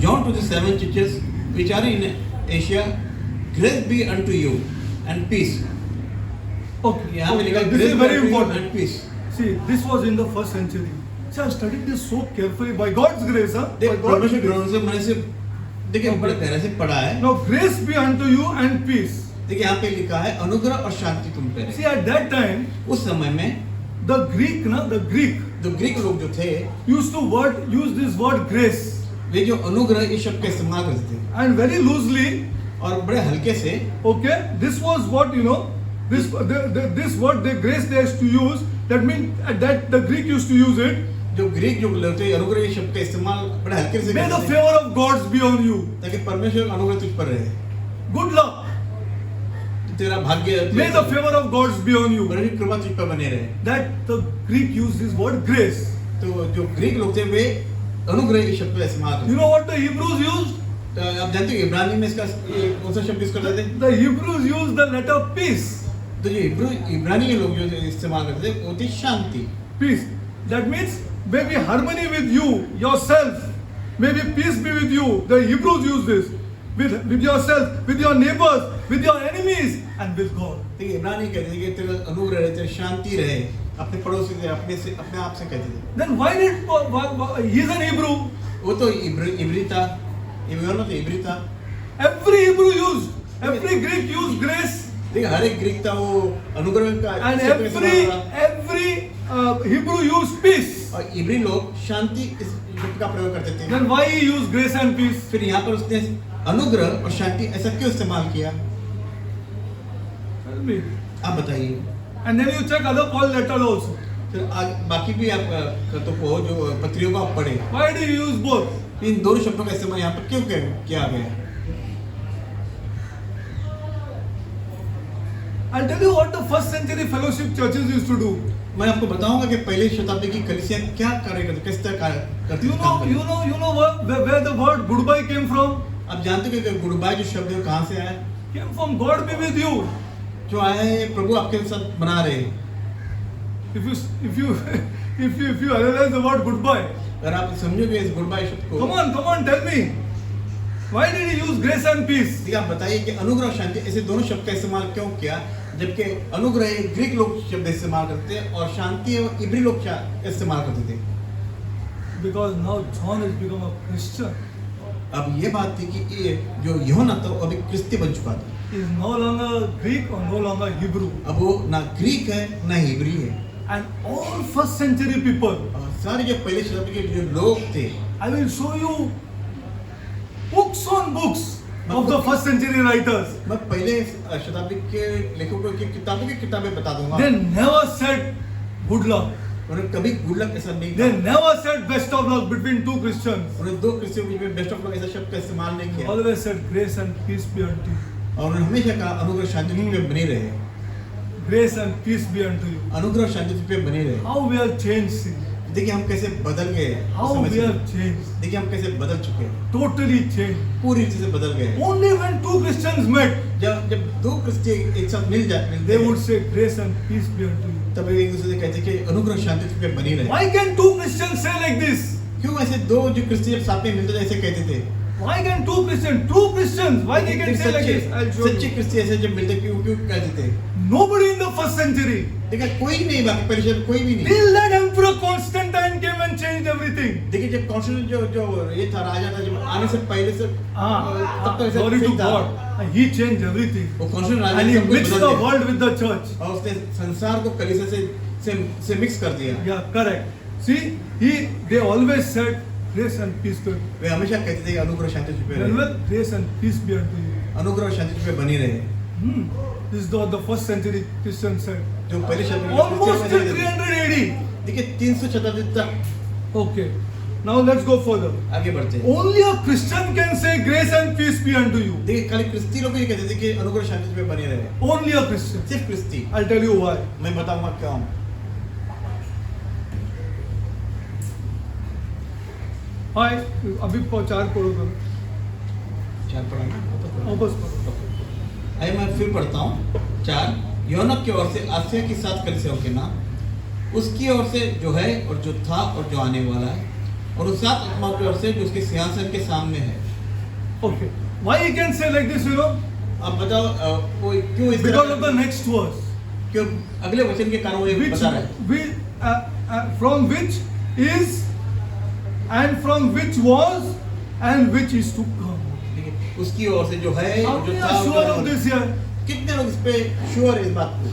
John to the 7 churches which are in Asia, grace be unto you and peace. Okay. यहाँ पे लिखा This is very and important. peace। See, this was in the 1st century. See, I have studied this so carefully by God's grace, huh? By देख God's परमेश्वर grace. ग्रहण से मैंने से देखिए बड़े प्यारे से पढ़ा है। Now, grace be unto you and peace. देखिए यहाँ पे लिखा है अनुग्रह और शांति तुम पे See, रहे। at that time, उस समय में the Greek, जो ग्रीक लोग जो थे used to use this word grace, वे जो अनुग्रह इस शब्द का इस्तेमाल करते थे and very loosely. और बड़े हल्के से। Okay, this was what this word, the grace they used to use. That means that the Greek used to use it. जो ग्रीक जो लोग थे अनुग्रह इस शब्द का इस्तेमाल बड़े हल्के से May the करते थे favor of God be on you. ताकि परमेश्वर का अनुग्रह तुझ पर रहे, Good luck. तेरा भाग्य May the favor of God be on you. परमेश्वर की कृपा तुझ पर बने रहे। That the Greek used this word grace. तो जो ग्रीक लोग थे वे अनुग्रह इस शब्द का इस्तेमाल करते You know what the Hebrews used? तो आप जानते हो इब्रानी में इसका कौन सा शब्द यूज करते थे? The Hebrews used the letter peace. तो जो इब्रानी लोग जो इस्तेमाल करते थे वो थी शांति। Peace. That means maybe harmony with you, yourself. Maybe peace be with you. The Hebrews use this. with yourself, with your neighbors, with your enemies, and with God. देखिए इब्रानी कहते थे कि तेरा अनुग्रह रहे, तेरी शांति रहे, अपने पड़ोसी से, अपने आप से कहते थे। Then why he is an Hebrew? वो तो इब्री था, इब्रानी तो इब्री था। Every Hebrew used, every Greek used grace, देखिए हर एक ग्रीक था वो अनुग्रह का, and every Hebrew used peace. और इब्री लोग शांति इस शब्द का प्रयोग करते थे। Then why he used grace and peace? फिर यहाँ पर उसने अनुग्रह और शांति ऐसा क्यों इस्तेमाल किया? Tell me. आप बताइए। And then you check other Paul letters also. फिर बाकी भी आप तो को जो पत्रियों को आप पढ़े, Why do you use both? इन दोनों शब्दों का इस्तेमाल यहाँ पर क्यों किया गया? I'll tell you what the first century fellowship churches used to do. मैं आपको बताऊंगा कि पहले शताब्दी की कलीसियां क्या कार्य करती, किस तरह कार्य करती थी। You know where the word goodbye came from? आप जानते हो कि गुड बाय जो शब्द है कहाँ से आया? Came from God be with you. जो आया है प्रभु आपके साथ बना रहे। If you analyze the word goodbye, अगर आप समझोगे इस गुड बाय शब्द को, come on, tell me. Why did he use grace and peace? ठीक है, आप बताइए कि अनुग्रह और शांति ऐसे दोनों शब्द का इस्तेमाल क्यों किया, जबकि अनुग्रह ग्रीक लोग शब्द इस्तेमाल करते हैं और शांति इब्री लोग इस्तेमाल करते थे। Because now John has become a Christian. अब ये बात थी कि ये जो यूहन्ना था वो अभी क्रिस्ती बन चुका था। He is no longer Greek or no longer Hebrew. अब वो ना ग्रीक है ना हिब्री है। And all first century people, और सारे जो पहले शताब्दी के जो लोग थे, I will show you books on books of the first century writers. मैं पहले शताब्दी के लेखकों की किताबें बता दूंगा। They never said good luck. उन्होंने कभी गुड लक ऐसा नहीं They कहा। never said best of luck between two Christians. उन्होंने दो क्रिश्चियन के बीच में बेस्ट ऑफ लक ऐसा शब्द का इस्तेमाल नहीं They किया। always said grace and peace be unto you. और उन्होंने हमेशा कहा अनुग्रह शांति तुझ पे बनी रहे, Grace and peace be unto you. अनुग्रह शांति तुझ पे बनी रहे। How we have changed, see. देखिए हम कैसे बदल गए, How we have changed. देखिए हम कैसे बदल चुके हैं, Totally changed. पूरी रीति से बदल गए। Only when two Christians met, जब दो क्रिश्चियन एक साथ मिलते they हैं, would say grace and peace be unto you. तब एक दूसरे से कहते हैं कि अनुग्रह शांति तुझ पे बनी रहे। Why can two Christians say like this? क्यों ऐसे दो जो क्रिश्चियन साथ में मिलते थे ऐसे कहते थे? Why can two Christians, why they can say like this? I'll show सच्चे you. क्रिश्चियन ऐसे जब मिलते क्यों कहते थे? Nobody in the first century. देखिए कोई नहीं, बाकी परिषद कोई भी नहीं। Till that Emperor Constantine came and changed everything. देखिए जब कॉन्स्टेंटाइन जो ये था राजा था, जब आने से पहले से तब तो ऐसा Glory to नहीं था। God. He changed everything. वो कॉन्स्टेंटाइन राजा And he सब कुछ mixed बदल the दिया। world with the church. और उसने संसार को कलीसिया से मिक्स कर दिया। Yeah, correct. See, they always said grace and peace to you. वे हमेशा कहते थे कि अनुग्रह शांति तुझ पे Well, रहे, grace and peace be unto you. अनुग्रह और शांति तुझ पे बनी रहे। This is what the first century Christians said. जो पहले शताब्दी Almost till 300 AD. देखिए 300 शताब्दी तक Okay. Now let's go further. आगे बढ़ते हैं। Only a Christian can say grace and peace be unto you. देखिए खाली क्रिस्ती लोग ये कहते थे कि अनुग्रह शांति तुझ पे बनी रहे, Only a Christian. सिर्फ क्रिस्ती। I'll tell you why. मैं बताऊंगा क्यों। Hi. अभी 4 पढ़ो करो. चार पढ़ा ना? वापस पढ़ो. आइए मैं फिर पढ़ता हूँ। 4 यूहन्ना की ओर से आसिया की 7 कलीसियाओं के नाम, उसकी ओर से जो है और जो था और जो आने वाला है, और उस 7 आत्माओं की ओर से जो उसके सिंहासन के सामने है। Okay. Why he can say like this, you know? अब बताओ वो क्यों इस Because of the next verse. क्यों अगले वचन के कारण वो ये बता रहा है। From which is and from which was and which is to come. देखिए, उसकी ओर से जो है How और जो many था are और जो sure आने of वाला this है। here? कितने लोग इस पे श्योर है इस बात को?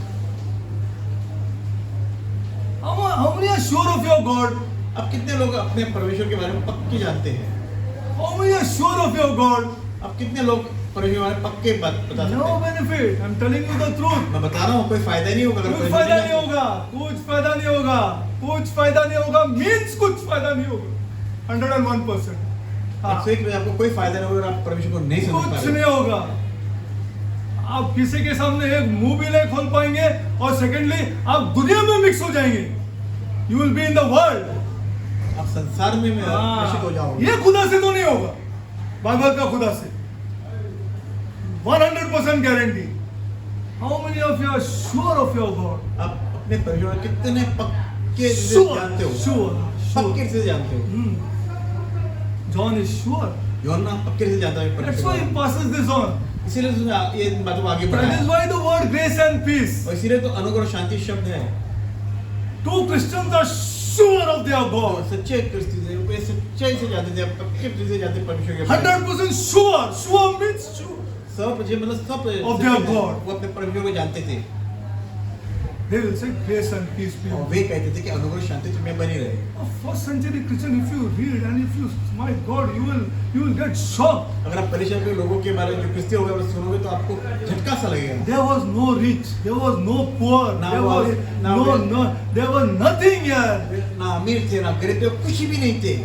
How many are sure of your God? अब कितने लोग अपने परमेश्वर के बारे में पक्के जानते हैं? How many are sure of your God? अब कितने लोग परमेश्वर के बारे में पक्के बात बता सकते No हैं? benefit. I'm telling you the truth. मैं बता रहा हूँ कोई फायदा नहीं होगा अगर कुछ परमेश्वर फायदा नहीं नहीं होगा. कुछ फायदा नहीं होगा. कुछ फायदा नहीं होगा. Means कुछ फायदा नहीं होगा. 101%. हाँ. 101 में आपको कोई फायदा नहीं होगा अगर आप परमेश्वर को नहीं समझ पा कुछ रहे नहीं होगा. आप किसी के सामने एक मुंह भी नहीं खोल पाएंगे और सेकेंडली आप दुनिया में मिक्स हो जाएंगे. You will be in the world. आप संसार में प्रवेशित हो जाओगे। ये खुदा से तो नहीं होगा. बाइबल का खुदा से 100% guarantee. How many of you are sure of your God? आप अपने परमेश्वर कितने पक्के से Sure, जानते हो? sure, sure. पक्के से जानते हो? John is sure. यूहन्ना पक्के से जानता है That's why he passes this on. इसीलिए उसने ये बातों को आगे That बढ़ाया is why the word grace and peace. और इसीलिए तो अनुग्रह और शांति शब्द है। Two Christians are sure of their और God. सच्चे क्रिस्ती थे वे सच्चाई से जानते थे पक्के दिल से जानते परमेश्वर के बारे में। 100% sure. Sure means sure. सब मतलब सब Of their God. वो अपने परमेश्वर को जानते थे They will say grace and peace be और with वे कहते थे कि अनुग्रह और शांति तुम्हें बनी रहे। you. First century Christian, if you read and if you, my God, you will get shocked. अगर आप परेशान के लोगों के बारे में जो क्रिस्ती होगा वो सुनोगे तो आपको झटका सा लगेगा। There was no rich, there was no poor, Now there was was- there was nothing here. ना अमीर थे ना गरीब थे कुछ भी नहीं थे।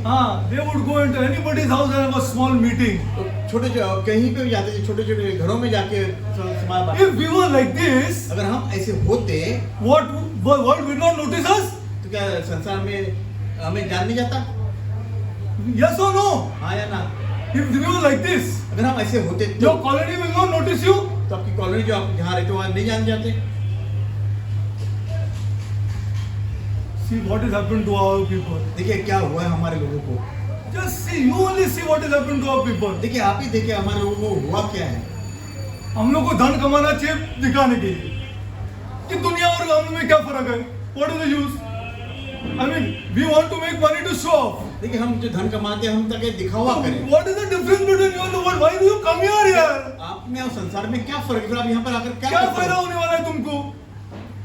They would go into anybody's house and have a small meeting. तो छोटे कहीं पे भी जाते थे छोटे छोटे घरों में जाके समाज बात। If we were like this, अगर हम ऐसे होते what world will not notice us? तो क्या संसार में हमें जान नहीं जाता? Yes or no? हाँ या ना? If we were like this, अगर हम ऐसे होते तो your colony will not notice you. आपकी कॉलोनी जो आप जहाँ रहते हो वहाँ नहीं जान जाते। See what has happened to our people. देखिए क्या हुआ है हमारे लोगों को। Just see, you only see what has happened to our people. देखिए आप ही देखिए हमारे लोगों को हुआ क्या है। हम लोग को धन कमाना चाहिए दिखाने के लिए कि दुनिया और गांव में क्या फर्क है. What is the use? I mean, we want to make money to show off. देखिए हम जो धन कमाते हैं हम ताकि दिखावा करें। What is the difference between you and the world? Why do you come here यार? आप में और संसार में क्या फर्क है? फिर आप यहाँ पर आकर क्या क्या करते फायदा हो? होने वाला है तुमको?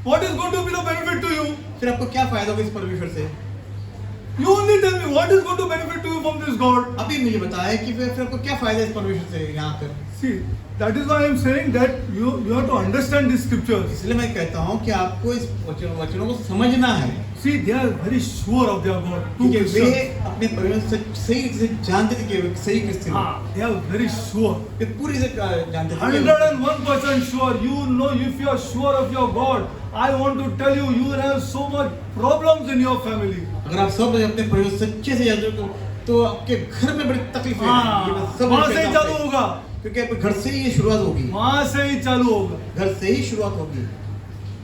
What is going to be the benefit to you? फिर आपको क्या फायदा होगा इस परमेश्वर से? You only tell me what is going to benefit to you from this God. अभी मुझे बताया कि फिर आपको क्या फायदा है इस परमेश्वर से यहाँ आकर? See, that is why I am saying that you have to understand these scriptures. इसलिए मैं कहता हूँ कि आपको इस वचनों को समझना है See, they are very sure of their God. Two क्योंकि वे Christians. अपने परमेश्वर से सही रीति से जानते थे कि वे सही क्रिश्चियन हैं। They are very sure. वे पूरी से जानते थे कि 101% sure. You know, if you are sure of your God, I want to tell you, you will have so much problems in your family. अगर आप सब अपने परमेश्वर सच्चे से जानते हो तो आपके घर में बड़ी तकलीफें हैं। वहां से ही चालू होगा. क्योंकि आपके घर से ही ये शुरुआत होगी। वहां से ही चालू होगा. घर से ही शुरुआत होगी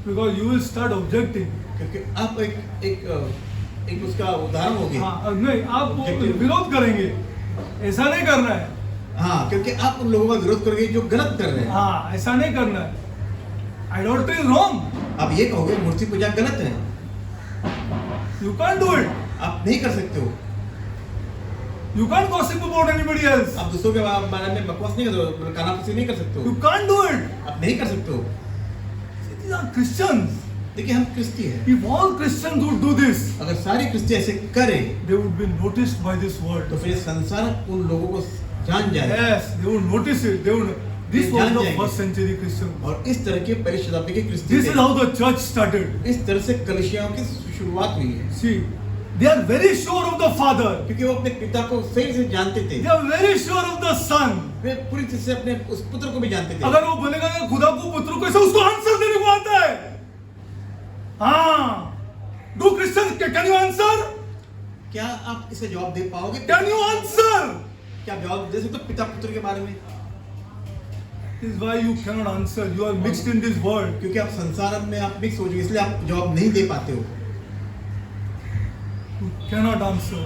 Because you will start objecting. क्योंकि आप एक उसका उदाहरण होगी। नहीं, आप विरोध करेंगे. ऐसा नहीं करना है. हाँ क्योंकि आप उन लोगों का विरोध करोगे जो गलत कर रहे हैं। ऐसा नहीं करना है. Idolatry is wrong. आप ये कहोगे मूर्ति पूजा गलत है। You can't do it. आप नहीं कर सकते हो। You can't gossip about anybody else. आप दूसरों के बारे में बकवास नहीं कर सकते हो, कानाफूसी नहीं कर सकते हो। You can't do it. आप नहीं कर सकते हो। See, these are Christians. देखिए हम क्रिस्ती हैं। If all Christians would do this, अगर सारी क्रिस्ती ऐसे करें they would be noticed by this world. तो फिर संसार उन लोगों को जान जाए। Yes, they would notice it. They would. This was जान the जाएंगे। first century Christian. और इस तरह के पहली शताब्दी के क्रिस्ती This is how the church started. इस तरह से कलीसियाओं की शुरुआत हुई है See, they are very sure of the Father. क्योंकि वो अपने पिता को सही से जानते थे। They are very sure of the Son. वे पूरी तरह से अपने उस पुत्र को भी जानते थे। अगर वो बोलेगा कि खुदा को पुत्र को ऐसे उसको आंसर देने को आता है. हाँ. Do Christians can you answer? क्या आप इसे जवाब दे पाओगे? Can you answer? क्या आप जवाब दे सकते हो पिता पुत्र के बारे में? This is why you cannot answer. You are mixed in this world. क्योंकि आप संसार में आप मिक्स हो चुके इसलिए आप जवाब नहीं दे पाते हो। You cannot answer.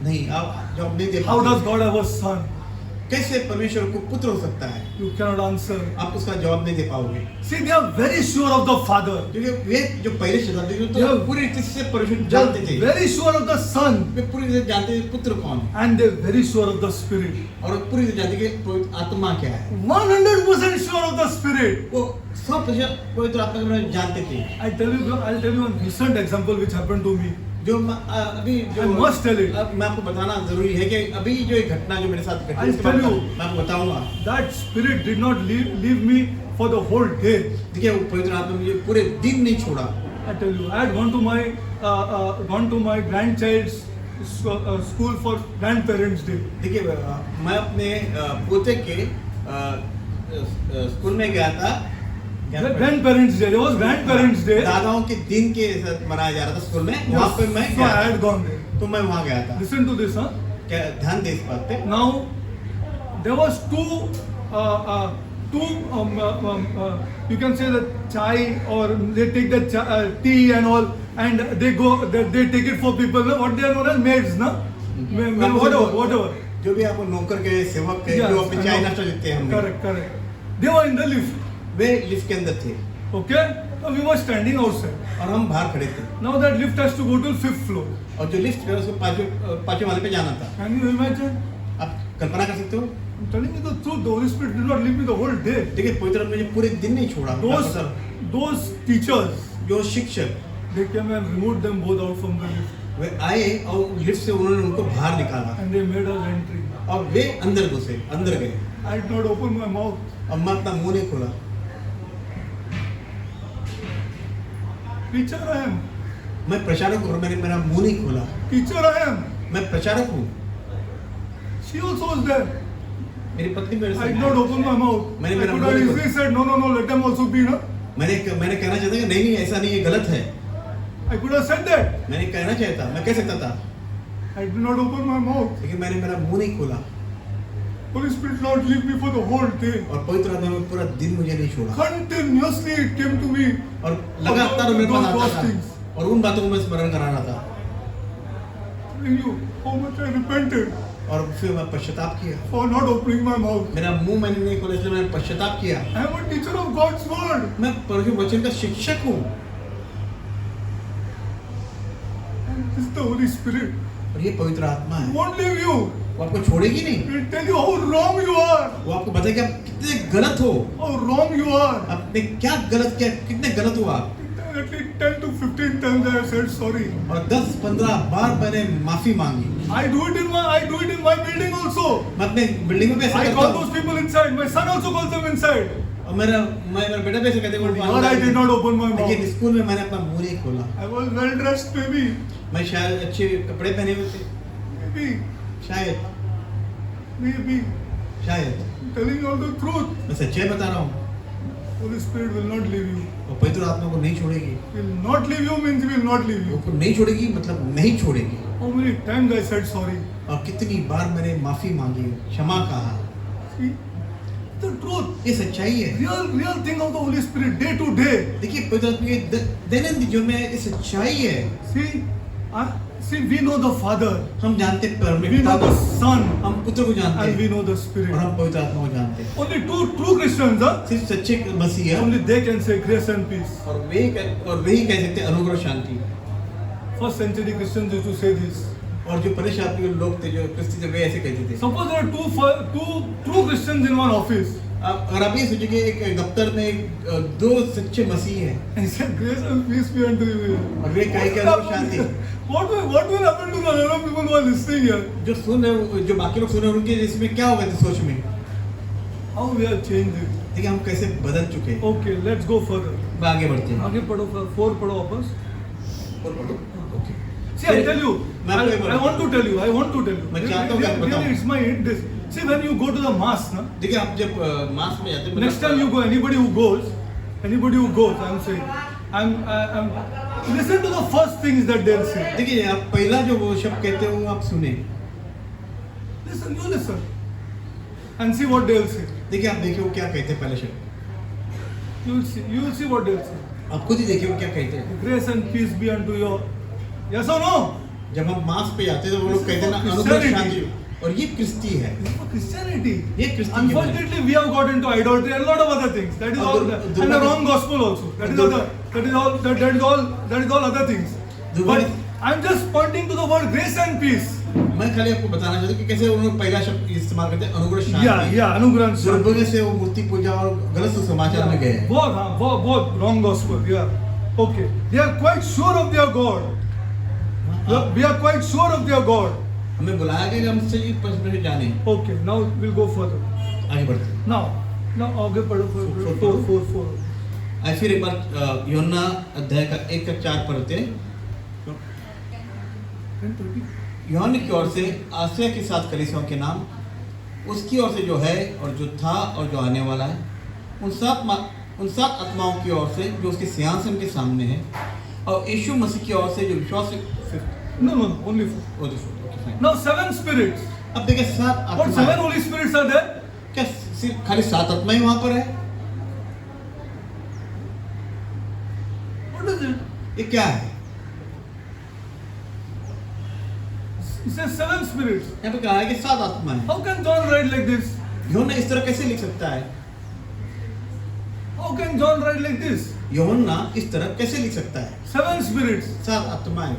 नहीं आप जवाब नहीं दे How पाते। does God have a son? कैसे परमेश्वर को पुत्र हो सकता है? You cannot answer. आप उसका जवाब नहीं दे पाओगे See, they are very sure of the Father. क्योंकि वे जो पहले शताब्दी में तो Yeah. पूरी रीति से परमेश्वर They जानते are थे। very sure of the Son. वे पूरी रीति से जानते थे पुत्र कौन है And they are very sure of the Spirit. और पूरी रीति से जानते कि पवित्र आत्मा क्या है। 100% sure of the Spirit. वो 100% पवित्र आत्मा के बारे में जानते थे। I'll tell you one recent example which happened to me. जो अभी जो I must tell it. अब मैं आपको बताना जरूरी है कि अभी जो एक घटना जो मेरे साथ घटी I'll उसके बारे tell में you. मैं आपको बताऊंगा। That Spirit did not leave me for the whole day. देखिए वो पवित्र आत्मा मुझे पूरे दिन नहीं छोड़ा। I tell you, I had gone to my grandchild's school for grandparents' day. देखिए मैं अपने पोते के स्कूल में गया था। Grandparents' day. There was grandparents' day. दादाओं के दिन के साथ मनाया जा रहा था स्कूल में। वहाँ पे मैं So I गया had था। gone there. तो मैं वहाँ गया था। Listen to this, huh? क्या ध्यान दे इस बात पे। Now, there was two. You can say the chai, or they take the tea and all, and they take it for people. No? What they are known as maids, no? Whatever. जो भी आपको नौकर के सेवक के जो अपने चाय नाश्ता देते हैं हमें, Correct, correct. They were in the lift. Way lift के अंदर थे Okay? So we were standing outside. और हम बाहर खड़े थे। Now that lift has to go to 5th floor. और जो लिफ्ट है उसको पांचवें वाले पे जाना था। Can you imagine? आप कल्पना कर सकते हो? I'm telling you the truth. The Holy Spirit did not leave me the whole day. देखिए पवित्र आत्मा मुझे पूरे दिन नहीं छोड़ा। Those teachers, जो शिक्षक they came and removed them both out from the lift. वे आए और लिफ्ट से उन्होंने उनको बाहर निकाला And they made us entry. और वे अंदर घुसे, अंदर गए I did not open my mouth. और मैं अपना मुंह नहीं खोला। Teacher I am. मैं प्रचारक हूँ और मैंने मेरा मुंह नहीं खोला। Teacher I am. मैं प्रचारक हूँ। She also was there. मेरी पत्नी मेरे I did साथ not open my mouth. I मैंने मेरा could मुंह have नहीं खोला। easily said, no, let them also be, no? मैंने कहना चाहता कि नहीं ऐसा नहीं, ये गलत है। I could have said that. मैंने कहना चाहता, मैं कह सकता था, I did not open my mouth. लेकिन मैंने मेरा मुंह नहीं खोला Holy Spirit did not leave me for the whole day. और पवित्र आत्मा में पूरा दिन मुझे नहीं छोड़ा Continuously it came to me. और लगातार मेरे पास आता Those था things. और उन बातों को मैं स्मरण करा रहा था Telling you how much I repented और फिर मैं पश्चाताप किया। for not opening my mouth. मेरा मुंह मैंने नहीं खोला इसलिए मैंने पश्चाताप किया। I am a teacher of God's word. मैं परमेश्वर वचन का शिक्षक हूँ And this is the Holy Spirit. और ये पवित्र आत्मा It है, won't leave you. वो आपको छोड़ेगी नहीं। It will tell you how wrong you are. वो आपको बताएगी आप कितने गलत हो, How wrong you are. आपने क्या गलत किया, कितने गलत हुआ। At least 10 to 15 times I have said sorry. और 10-15 बार मैंने माफी मांगी। I do it in my building also. मैं अपने बिल्डिंग में भी ऐसा I करता call हूँ those people inside. My son also calls them inside. और मेरा बेटा भी ऐसे कहते हैं God, I did not open my लेकिन mouth. स्कूल में मैंने अपना मुंह नहीं खोला। I was well dressed, maybe. मैं शायद अच्छे कपड़े पहने हुए थे, Maybe. शायद शायद I'm telling you all the truth. मैं सच्चाई बता रहा हूँ। Holy Spirit will not leave you. और पवित्र आत्मा को नहीं छोड़ेगी। Will not leave you means will not leave you. वो नहीं छोड़ेगी मतलब नहीं छोड़ेगी। How many times I said sorry? और कितनी बार मैंने माफी मांगी, क्षमा कहा। See, the truth. ये सच्चाई है। Real thing of the Holy Spirit, day to day. देखिए पवित्र आत्मा के दैनिक जीवन में ये सच्चाई है। See, we know the Father, हम जानते we परमेश्वर know the को, Son, हम पुत्र को जानते and we हैं know the और Spirit. हम पवित्र आत्मा को जानते हैं। Only two true Christians, huh? सिर्फ सच्चे मसीह है Only they can say grace and peace. और वही कह सकते हैं अनुग्रह शांति। First century Christians used to say this. और जो पहले शताब्दी के लोग थे जो क्रिश्चियन थे वे ऐसे कहते थे। Suppose there are two true Christians in one office. अब अगर आप ये सोचिए कि एक दफ्तर में दो सच्चे मसीह हैं And he said, grace and peace be unto you. और वे कहे कि अनुग्रह शांति। What will happen to the other people who are listening here? जो सुन रहे जो बाकी लोग सुन रहे हैं उनके इसमें क्या होगा इस सोच में? How we have changed it. देखिए हम कैसे बदल चुके हैं। Okay, let's go further. अब आगे बढ़ते हैं। आगे पढ़ो 4 पढ़ो वापस. और पढ़ो। Okay. See, I tell you, मैं आपको एक बात I want to tell you, I want to tell you. मैं चाहता हूँ कि आपको बताऊं। Really, it's my this. See, when you go to the mass, na, देखिए आप जब मास में जाते हैं next time you go, anybody who goes, I'm saying, I'm listen to the first things that they'll say. देखिए आप पहला जो वो शब्द कहते हो वो आप सुने। Listen, you listen, and see what they'll say. देखिए आप देखिए वो क्या कहते हैं पहले शब्द। You will see what they'll say. आप खुद ही देखिए वो क्या कहते हैं। Grace and peace be unto you. Yes or no? जब हम मास पे जाते हैं तो वो लोग This is कहते हैं ना for अनुग्रह Christianity. शांति और ये क्रिस्ती है। This is for Christianity. ये क्रिस्ती की बात है। Unfortunately, we have got into idolatry and a lot of other things. That is और all, दुर्भाग्य- and the wrong gospel also. That is all other things. But दुर्भाग्य- I'm just pointing to the word grace and peace. मैं खाली आपको बताना चाहता हूँ कि कैसे उन्होंने पहला शब्द इस्तेमाल करते हैं अनुग्रह शांति। Yeah, अनुग्रह and शांति. दुर्भाग्य से वो मूर्ति पूजा और गलत सुसमाचार में गए हैं। Both wrong gospel. Yeah. Okay. They are quite sure of their God. We are quite sure of their God. हमें बुलाया गया कि हम इससे ये परमेश्वर जाने। Okay. Now we'll go further. आगे बढ़ते हैं। Now आगे पढ़ो 4. आइए फिर एक बार यूहन्ना अध्याय का 1-4 पढ़ते हैं। यूहन्ना की ओर से आसिया के 7 कलीसियाओं के नाम, उसकी ओर से जो है और जो था और जो आने वाला है, उन सात आत्माओं की ओर से जो उसके सिंहासन के सामने है, और यीशु मसीह की ओर से जो विश्वास No, only 4. Now 7 spirits. अब देखिए 7 What 7 आत्माएं, Holy Spirits are there? क्या सिर्फ खाली 7 आत्माएं वहां पर है? What is it? ये क्या है? He says 7 spirits. यहाँ पे कहा है कि 7 आत्मा है। How can John write like this? यूहन्ना इस तरह कैसे लिख सकता है? How can John write like this? यूहन्ना इस तरह कैसे लिख सकता है? 7 spirits 7 आत्माएं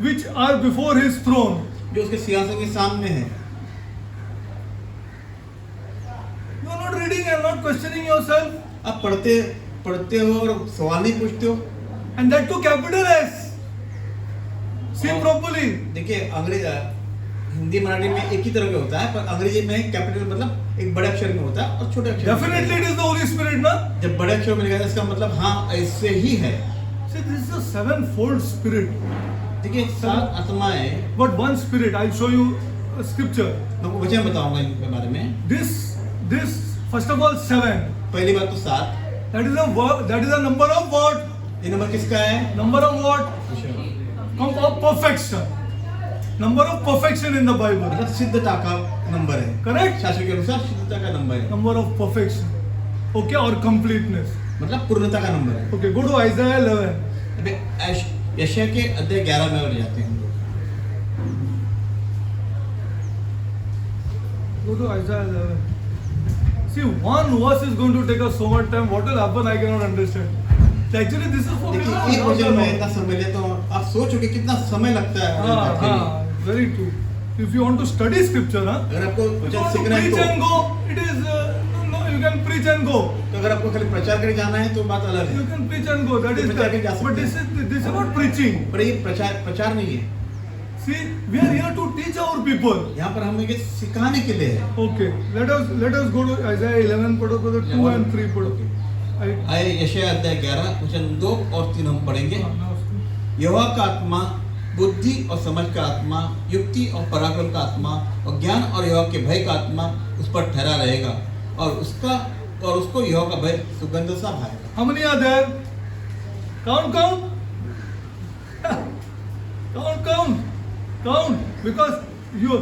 which are before his throne. जो उसके सिंहासन के सामने है। You are not reading and not questioning yourself. आप पढ़ते हो और सवाल नहीं पूछते हो। And that too capital S. See properly. देखिए हिंदी मराठी में एक ही तरह का होता है, पर अंग्रेजी में कैपिटल मतलब एक बड़े अक्षर में होता है और छोटे अक्षर में। Definitely it is the Holy Spirit, na? जब बड़े अक्षर में लिखा है इसका मतलब हाँ ऐसे ही है। See, this is a 7-fold spirit. देखिए 7 आत्माएं। But one spirit. I'll show you a scripture. मैं आपको वचन बताऊंगा इनके बारे में। This first of all 7. पहली बात तो 7। That is a word. That is a number of what? ये नंबर किसका है? Number of what? Come of perfection. Number of perfection in the Bible. मतलब सिद्धता का नंबर है। Correct? शास्त्र के अनुसार सिद्धता का नंबर है। Number of perfection. Okay, or completeness. मतलब पूर्णता का नंबर है। Okay, go to Isaiah 11. अबे यशायाह के अध्याय 11 में और जाते हैं हम लोग। Go to Isaiah 11. See, one verse is going to take us so much time. What will happen? I cannot understand. So actually, this is for देखिए एक वचन में इतना समय लेता हूँ, आप सोचो कि कितना समय लगता है। Very true. If you want to study scripture, huh? अगर आपको If you वचन want to सीखना है preach तो and go, it is no. You can preach and go. तो अगर आपको खाली प्रचार करने जाना है तो बात अलग You है। can preach and go. That is प्रचार करने जा that. सकते But this is not preaching. पर ये प्रचार नहीं है। See, we are here to teach our people. यहाँ पर हमें ये सिखाने के लिए है। Okay, let us go to Isaiah 11. पढ़ो 2 and 3 पढ़ो. आए यशायाह अध्याय 11 वचन 2 और 3 हम पढ़ेंगे। यहोवा का आत्मा बुद्धि और समझ का आत्मा, युक्ति और पराक्रम का आत्मा और ज्ञान और यहोवा के भय का आत्मा उस पर ठहरा रहेगा और उसको यहोवा का भय सुगंध सा भाएगा। How many are there? Count. Count. Because you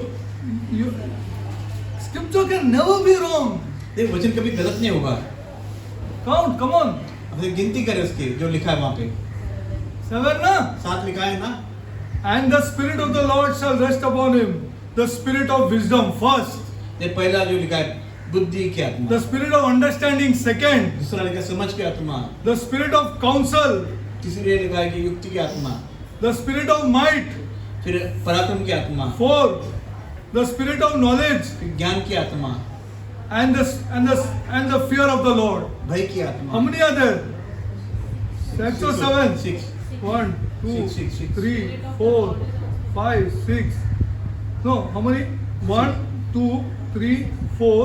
scripture can never be wrong. ये वचन कभी गलत नहीं होगा। Count, come on. अब गिनती करें उसकी जो लिखा है वहाँ पे। 7 ना? 7 लिखा है ना? And the spirit of the Lord shall rest upon him. The spirit of wisdom first. ये पहला जो लिखा है बुद्धि की आत्मा। The spirit of understanding second. दूसरा लिखा है समझ की आत्मा। The spirit of counsel. तीसरी लिखा है कि युक्ति की आत्मा। The spirit of might. फिर पराक्रम की आत्मा। 4. The spirit of knowledge. फिर ज्ञान की आत्मा। And the fear of the Lord. भय की आत्मा। How many are there? 6 or 7? 6 1, 2, Six. 3, 4, 5, 6. No, how many? 1, 2, 3, 4,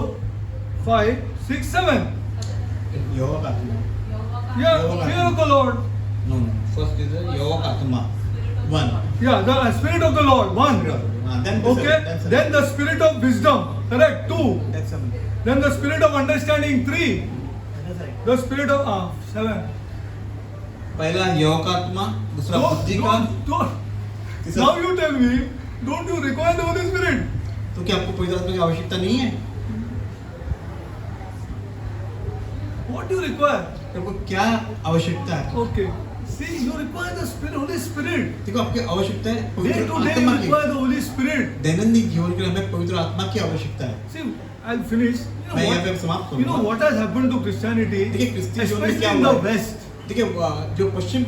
5, 6, 7. यहोवा का आत्मा। Yeah, Yoga. fear of the Lord. No. First is यहोवा का आत्मा। 1. Yeah, the spirit of the Lord. 1. Then Okay. Then the spirit of wisdom. Correct. 2. That's 7. Then the spirit of understanding. 3. The spirit of 7. पहला यहोवा का आत्मा, दूसरा बुद्धि का। Don't. Now you tell me. Don't you require the Holy Spirit? तो क्या आपको पवित्र आत्मा की आवश्यकता नहीं है? What do you require? आपको क्या आवश्यकता है? Okay. See, you require the Spirit, Holy Spirit. देखो आपकी आवश्यकता है Day पवित्र to day आत्मा you की। require the Holy Spirit. दैनंदिन जीवन के लिए हमें पवित्र आत्मा की आवश्यकता है। See, I'll finish. मैं यहाँ पे समाप्त You know करूँगा। what has happened to Christianity, देखिए क्रिस्ती जीवन में especially क्या in हुआ the है? West. देखिए जो पश्चिम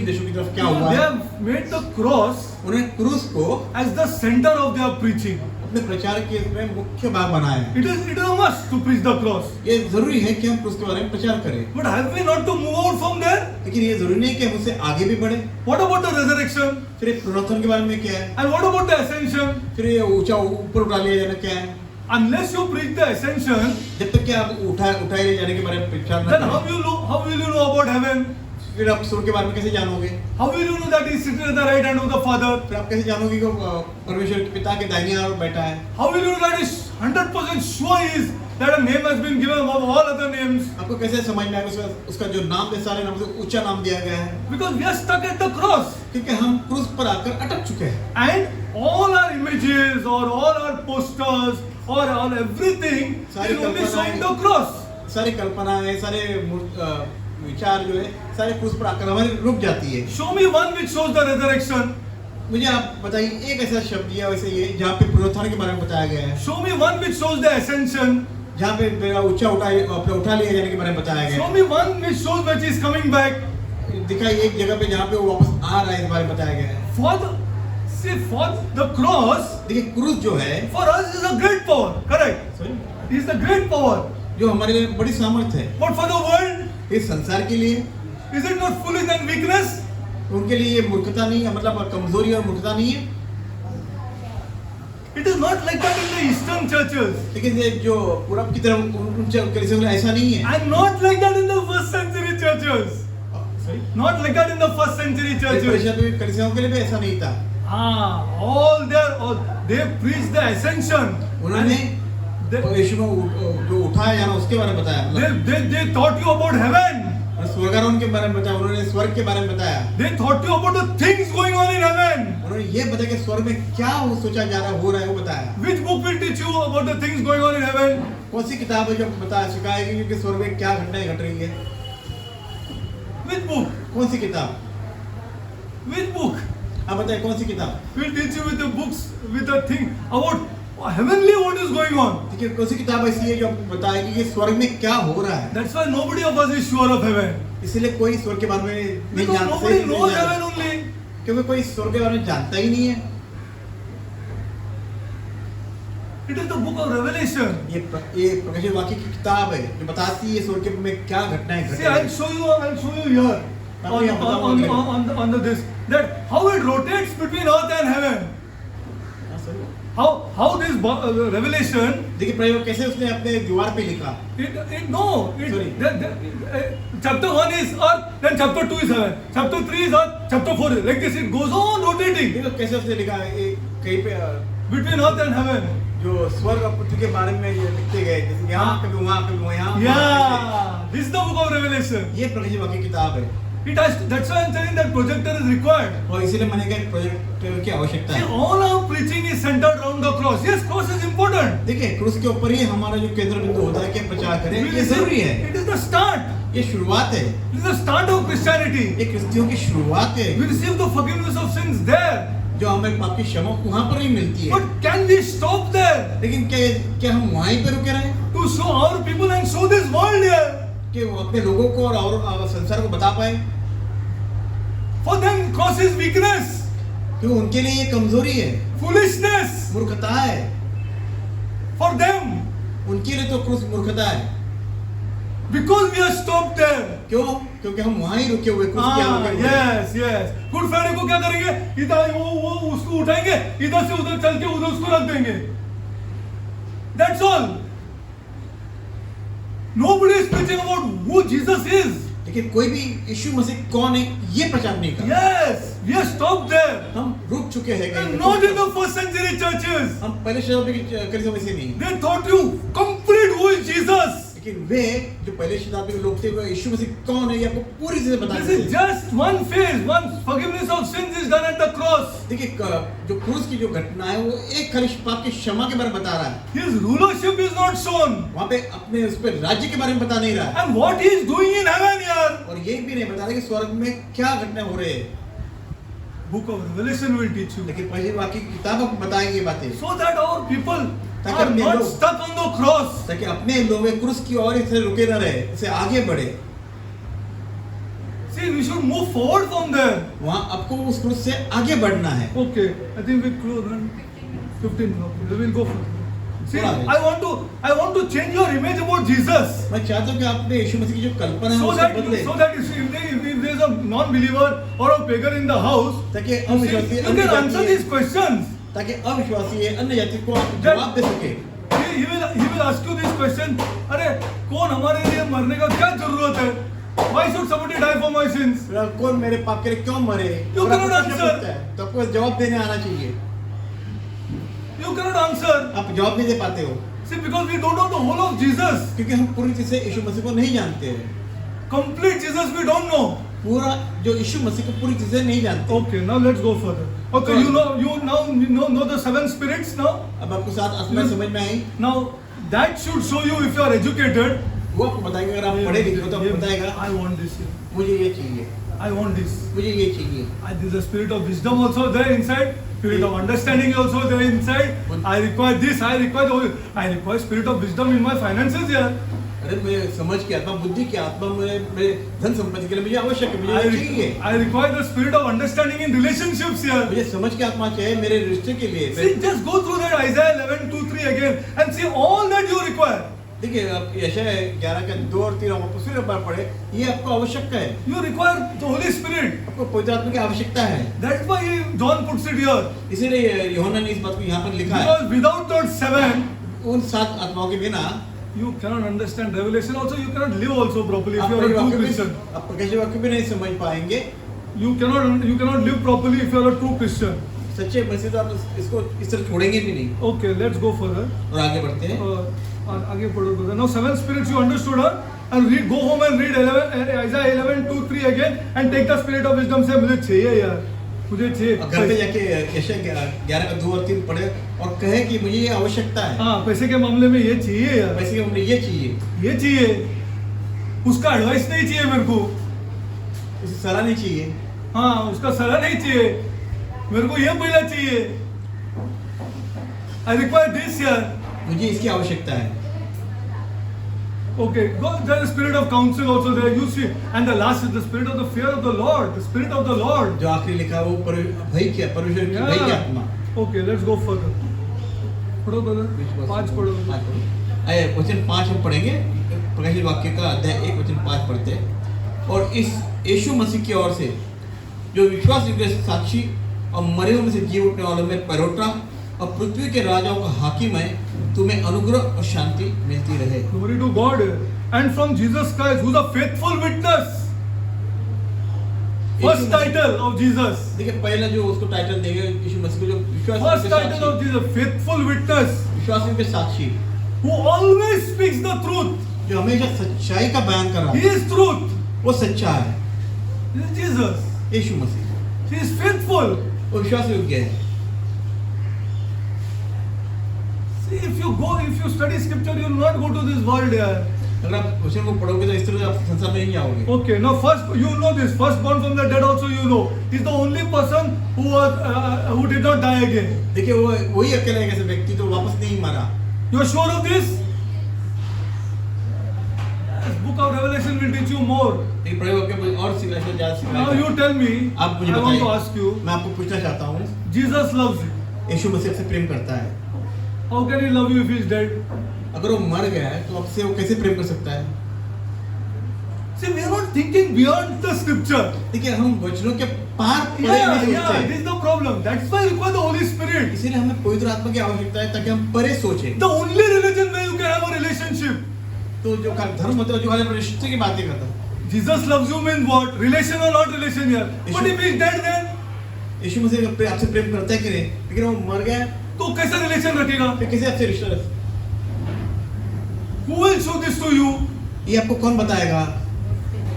देशों की तरफ क्या हुआ They है? have made the cross उन्होंने क्रूस को as the center of their preaching. अपने प्रचार के में मुख्य भाग बनाया है। It is a must to preach the cross. ये जरूरी है कि हम क्रूस के बारे में प्रचार करें, But have we not to move out from there? लेकिन ये जरूरी नहीं कि हम उससे आगे भी बढ़े। What about the resurrection? फिर पुनरुत्थान के बारे में क्या है? And what about the ascension? फिर ये ऊंचा ऊपर उठा लिया जाना क्या है? Unless you preach the ascension, जब तक कि आप उठाए ले जाने के बारे में प्रचार न then करें, how will you know about heaven? फिर आप स्वर्ग के बारे में कैसे जानोगे? How will you know that he is sitting at the right hand of the Father? फिर आप कैसे जानोगे कि वो परमेश्वर के पिता के दाहिनी ओर बैठा है? How will you know that he is 100% sure is that a name has been given above all other names? आपको कैसे समझ में आएगा उसका जो नाम है सारे नाम से ऊंचा नाम दिया गया है? Because we are stuck at the cross. क्योंकि हम क्रूस पर आकर अटक चुके हैं। And all our images or all our posters or all everything सारी is only showing कल्पनाएं- the cross. सारी कल्पनाएं सारे विचार जो है सारे क्रूस पर आकर हमारी रुक जाती है। Show me one which shows the resurrection. मुझे आप बताइए एक ऐसा शब्द या वैसे ये जहाँ पे पुनरुत्थान के बारे में बताया गया है, Show me one which shows the ascension. जहाँ पे मेरा अपने उठा लिया जाने के बारे में बताया गया Show है। me one which shows that he is coming back. दिखाइए एक जगह पे जहाँ पे वो वापस आ रहा है, इस बारे में बताया गया है। For the cross, देखिए क्रूस जो है, for us is a great power. Correct. It is a great power. जो हमारे लिए बड़ी सामर्थ्य है, But for the world, इस संसार के लिए is it not foolish and weakness? उनके लिए ये मूर्खता नहीं है, मतलब कमजोरी और मूर्खता नहीं है। It is not like that in the Eastern churches. लेकिन ये जो पूरब की तरफ उन कलीसियों में ऐसा नहीं है। And not like that in the first century churches. Not like that in the first century churches. कलीसियों के लिए भी ऐसा नहीं था। All they preach the ascension. उन्होंने यीशु में जो उठाया जाना उसके बारे में बताया, मतलब They taught you about heaven. और स्वर्गारोहण के बारे में बताया, उन्होंने स्वर्ग के बारे में बताया। They taught you about the things going on in heaven. उन्होंने ये बताया कि स्वर्ग में क्या सोचा जा रहा है, हो रहा है, वो बताया। Which book will teach you about the things going on in heaven? कौन सी किताब है जो बताया सिखाएगी कि स्वर्ग में क्या घटनाएं घट रही है? Which book? कौन सी किताब? Which book? आप बताइए कौन सी किताब? Will teach you with the books, with the thing about heavenly what is going on. देखिए कौन सी किताब ऐसी है जो बताएगी कि स्वर्ग में क्या हो रहा है? That's why nobody of us is sure of heaven. इसलिए कोई स्वर्ग के बारे में नहीं Because जानता, nobody knows heaven only. क्योंकि कोई स्वर्ग के बारे में जानता ही नहीं है। It is the book of Revelation. ये प्रकाशित वाक्य की किताब है जो बताती है स्वर्ग में क्या घटनाएं घट See, रही I'll हैं। show you here on the this that how it rotates between earth and heaven. हाँ, सही है। How this Revelation देखिए प्रयोग कैसे उसने अपने दीवार पे लिखा। Sorry. Sorry. Chapter 1 is earth, then chapter 2 is heaven, chapter 3 is earth, chapter 4 is like this. It goes on rotating देखो कैसे उसने लिखा है, ये कहीं पे between earth and heaven. जो स्वर्ग और पृथ्वी के बारे में ये लिखते गए, जैसे यहाँ कभी वहाँ कभी वहाँ। Yeah, this is the book of Revelation. ये प्रकाशित वाक्य की किताब है। That's why I'm saying that projector is required. और इसीलिए मैंने कहा एक प्रोजेक्टर की आवश्यकता See, है। all our preaching is centered around the cross. Yes, cross is important. देखिए क्रूस के ऊपर ही हमारा जो केंद्र बिंदु होता है कि प्रचार करें, ये जरूरी है। It is the start. ये शुरुआत है, It is the start of Christianity. ये क्रिस्तियों की शुरुआत है। We receive the forgiveness of sins there. जो हमें पाप की क्षमा वहाँ पर ही मिलती है। But can we stop there लेकिन क्या हम वहीं पे रुके रहें to show our people and show this world here? कि वो अपने लोगों को और संसार को बता पाए? For them, cross is weakness, क्यों उनके लिए ये कमजोरी है, foolishness. मूर्खता है। For them, उनके लिए तो क्रूस मूर्खता है। because we are stopped there. क्यों? क्योंकि हम वहीं रुके हुए क्रूस के आगे रुके हुए। Yes. गुड फ्राइडे को क्या करेंगे? इधर वो उसको उठाएंगे, इधर से उधर चल के उधर उसको रख देंगे। That's all. Nobody is preaching about who Jesus is. लेकिन कोई भी यीशु मसीह कौन है ये प्रचार नहीं कर। Yes, we are stopped there. हम रुक चुके हैं कहीं। And not in the first century churches. हम पहले शताब्दी की कलीसिया में से नहीं। They taught you complete who is Jesus. लेकिन वे जो पहले शताब्दी के लोग थे वो यीशु मसीह कौन है ये आपको पूरी तरह बता This is just one phase. One forgiveness of sins is done at the cross. देखिए जो क्रूस की जो घटना है वो एक खाली पाप की क्षमा के बारे में बता रहा है। His rulership is not shown. वहाँ पे अपने उस पे राज्य के बारे में बता नहीं रहा है। And what he is doing in heaven here. और ये भी नहीं बता रहा कि स्वर्ग में क्या घटना हो रही है। Book of Revelation will teach you. लेकिन पहले बाकी किताब आपको बताएंगे ये बातें So that our people ताकि are अपने not लोग- stuck on the cross. ताकि अपने लोग क्रूस की ओर इसे रुके न रहे, इसे आगे बढ़े। See, we should move forward from there. वहाँ आपको उस क्रूस से आगे बढ़ना है। Okay, I think we close on 15 minutes. We will go further. See, थोड़ा I want to change your image about Jesus. मैं चाहता हूँ कि आपने यीशु मसीह की जो कल्पना है So उसे that बदले, if there is a non-believer or a pagan in the house, ताकि you अविश्वासी can answer these questions. ताकि अविश्वासी है अन्य जाति को आप जवाब दे सके। He will ask you this question. अरे कौन हमारे लिए मरने का क्या जरूरत है? Why should somebody die for my sins? कौन मेरे पाप के लिए क्यों मरे? You और आपको cannot प्रश्न answer. पूछता है, तो आपको जवाब देने आना चाहिए। You cannot answer. आप जवाब नहीं दे पाते हो See, because we don't know the whole of Jesus. क्योंकि हम पूरी तरह से यीशु मसीह को नहीं जानते हैं। Complete Jesus we don't know. पूरा जो यीशु मसीह को पूरी तरह से नहीं जानते। Okay, now let's go further. Okay, you know the seven spirits now. अब आपको साथ आत्मा समझ में आई। Now that should show you if you are educated. वो आपको बताएगा, अगर आप पढ़े लिखे हो तो आपको बताएगा I want this. मुझे ये चाहिए। I want this. मुझे ये चाहिए। And there is a spirit of wisdom also there inside. Spirit of understanding also there inside. I require this. I require spirit of wisdom in my finances here. अरे मैं समझ की आत्मा, बुद्धि की आत्मा, मेरे धन संपत्ति के लिए मुझे आवश्यक है, मुझे ये चाहिए। I require the spirit of understanding in relationships here. मुझे समझ की आत्मा चाहिए मेरे रिश्ते के लिए। See, just go through that Isaiah 11:2-3 again and see all that you require. देखिए आप यशायाह 11 का 2 और 3 आप फिर एक बार पढ़े, ये आपको आवश्यकता है। You require the Holy Spirit. आपको पवित्र आत्मा की आवश्यकता है। That's why John puts it here. इसीलिए यूहन्ना ने इस बात को यहाँ पर लिखा है। Because without those 7, उन 7 आत्माओं के बिना you cannot understand revelation. Also, you cannot live also properly if you are a true Christian. आप प्रकाशित वाक्य भी नहीं समझ पाएंगे। You cannot live properly if you are a true Christian. सच्चे मसीह तो आप इसको इस तरह छोड़ेंगे भी नहीं। Okay, let's go further. और आगे बढ़ते हैं। आगे पढ़ो brother. Now 7 spirits you understood, huh? And read, go home and read Isaiah 11:2-3 again and take the spirit of wisdom. से मुझे चाहिए यार, मुझे चाहिए। घर पे जाके यशायाह 11 का 2 और 3 पढ़े और कहे कि मुझे ये आवश्यकता है। हाँ, पैसे के मामले में ये चाहिए यार, पैसे के मामले ये चाहिए, ये चाहिए। उसका एडवाइस नहीं चाहिए मेरे को, उसे सलाह नहीं चाहिए। हाँ, उसका सलाह नहीं चाहिए, मेरे को ये पहला चाहिए। I require this यार। मुझे इसकी आवश्यकता है। Okay, God, there is spirit of counsel also there. You see, and the last is the spirit of the fear of the Lord, the spirit of the Lord. जो आखिरी लिखा है वो भय की, परमेश्वर की भय की आत्मा। Okay, let's go further. पढ़ो brother, 5 पढ़ो। आइए वचन 5 हम पढ़ेंगे। प्रकाशित वाक्य का अध्याय 1 वचन 5 पढ़ते हैं। और इस यीशु मसीह की ओर से जो विश्वास योग्य साक्षी और मरे हुए में से जी उठने वालों में परोटा और पृथ्वी के राजाओं का हाकिम है, तुम्हें अनुग्रह और शांति मिलती रहे। Glory to God. And from Jesus Christ, who's a faithful witness. First title of Jesus. देखिए पहला जो उसको टाइटल देंगे यीशु मसीह को, जो विश्वास First title of Jesus, faithful witness, विश्वास योग्य साक्षी, who always speaks the truth. जो हमेशा सच्चाई का बयान कर रहा He है, is truth. वो सच्चा है। This is Jesus. Yeshu Masih He is faithful. वो विश्वास योग्य है। See, if you study scripture, you will not go to this world here. अगर आप वचन को पढ़ोगे तो इस तरह से आप संसार में नहीं आओगे। Okay, now first you know this. First born from the dead also you know. He's the only person who did not die again. देखिए वो वही अकेला एक ऐसा व्यक्ति तो वापस नहीं मरा। You are sure of this? This book of Revelation will teach you more. एक प्रयोग के और सिखाएगा, ज़्यादा Now सिखाएगा। you tell me. आप मुझे I want to बताइए। ask you. मैं आपको पूछना चाहता हूँ, Jesus loves you. यीशु मसीह से प्रेम करता है। How can he love you if he is dead? अगर वो मर गया है तो आपसे वो कैसे प्रेम कर सकता है? See, we are not thinking beyond the scripture. देखिए हम वचनों के पार परे नहीं Yeah, सोचते। this is the problem. That's why we require the Holy Spirit. इसीलिए हमें पवित्र आत्मा की आवश्यकता है ताकि हम परे सोचें। The only religion where you can have a relationship. तो जो धर्म होता है जो हमारे रिश्ते की बातें करता है। Jesus loves you means what? Relation or not relation here? But if he is dead then? यीशु मसीह आपसे प्रेम करता है कि नहीं? लेकिन वो मर गया तो कैसे रिलेशन रखेगा? फिर कैसे आपसे रिश्ता रखेगा? Who will show this to you? ये आपको कौन बताएगा?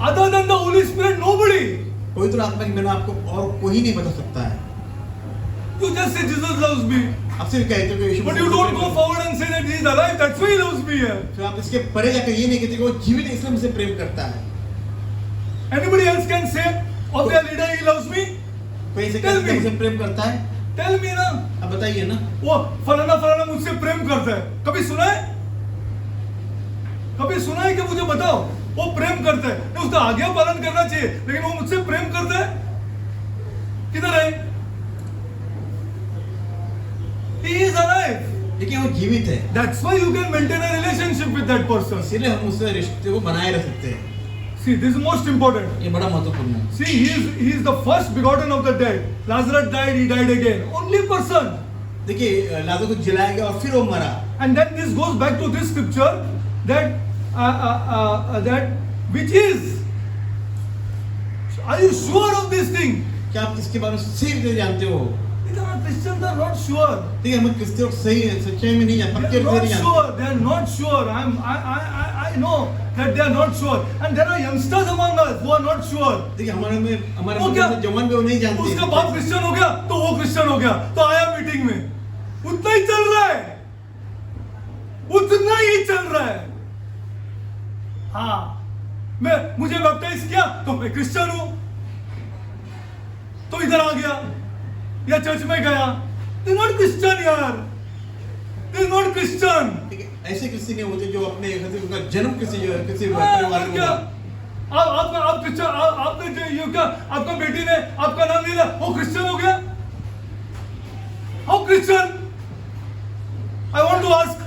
Other than the Holy Spirit, nobody. पवित्र आत्मा के बिना आपको और कोई नहीं बता सकता है। You just say Jesus loves me, आपसे भी कहते हो कि यीशु but मसीह you मुझे don't प्रेम go करता है। forward and say that he is alive. That's why he loves me here. तो आप इसके परे जाकर ये नहीं कहते कि वो जीवित है इसलिए मुझसे प्रेम करता है। Anybody else can say of their leader he loves me? कोई ऐसे Tell कहते हैं me. मुझसे प्रेम करता है? Tell me ना. आप बताइए ना। वो फलाना मुझसे प्रेम करता है, कभी सुना है? कभी सुना है कि मुझे बताओ वो प्रेम करता है? नहीं, उसका आज्ञा पालन करना चाहिए, लेकिन वो मुझसे प्रेम करता है? किधर है? He is alive. लेकिन वो जीवित है, That's why you can maintain a relationship with that person. इसीलिए हम उससे रिश्ते को बनाए रख सकते हैं। See, this is most important. ये बड़ा महत्वपूर्ण है। See, he is the first begotten of the dead. Lazarus died, he died again. Only person. देखिए लाजर को जलाया गया और फिर वो मरा। And then this goes back to this scripture that that which is. Are you sure of this thing? क्या आप इसके बारे में सही जानते हो? Christians are not sure. देखिए हम क्रिश्चियन सही सच्चाई में नहीं जानते, They पक्के are रूप से not नहीं जानते। sure. They are not sure. I know that they are not sure. And there are youngsters among us who are not sure. देखिए हमारे वो क्या? में जवान भी वो नहीं जानते। उसका बाप क्रिश्चियन हो गया तो वो क्रिश्चियन हो गया, तो आया मीटिंग में, उतना ही चल रहा है, उतना ही चल रहा है। हाँ, मुझे बैप्टाइज किया तो मैं क्रिश्चियन हूं। तो इधर आ गया या चर्च में गया, दे नॉट क्रिश्चियन यार, दे नॉट क्रिश्चियन। ठीक है, ऐसे क्रिश्चियन नहीं होते जो अपने घर से उनका जन्म किसी क्या परिवार में हुआ। आप क्रिश्चियन, आपने ये क्या, आपका बेटी ने आपका नाम नहीं लिया, वो क्रिश्चियन हो गया? How Christian? I want to ask.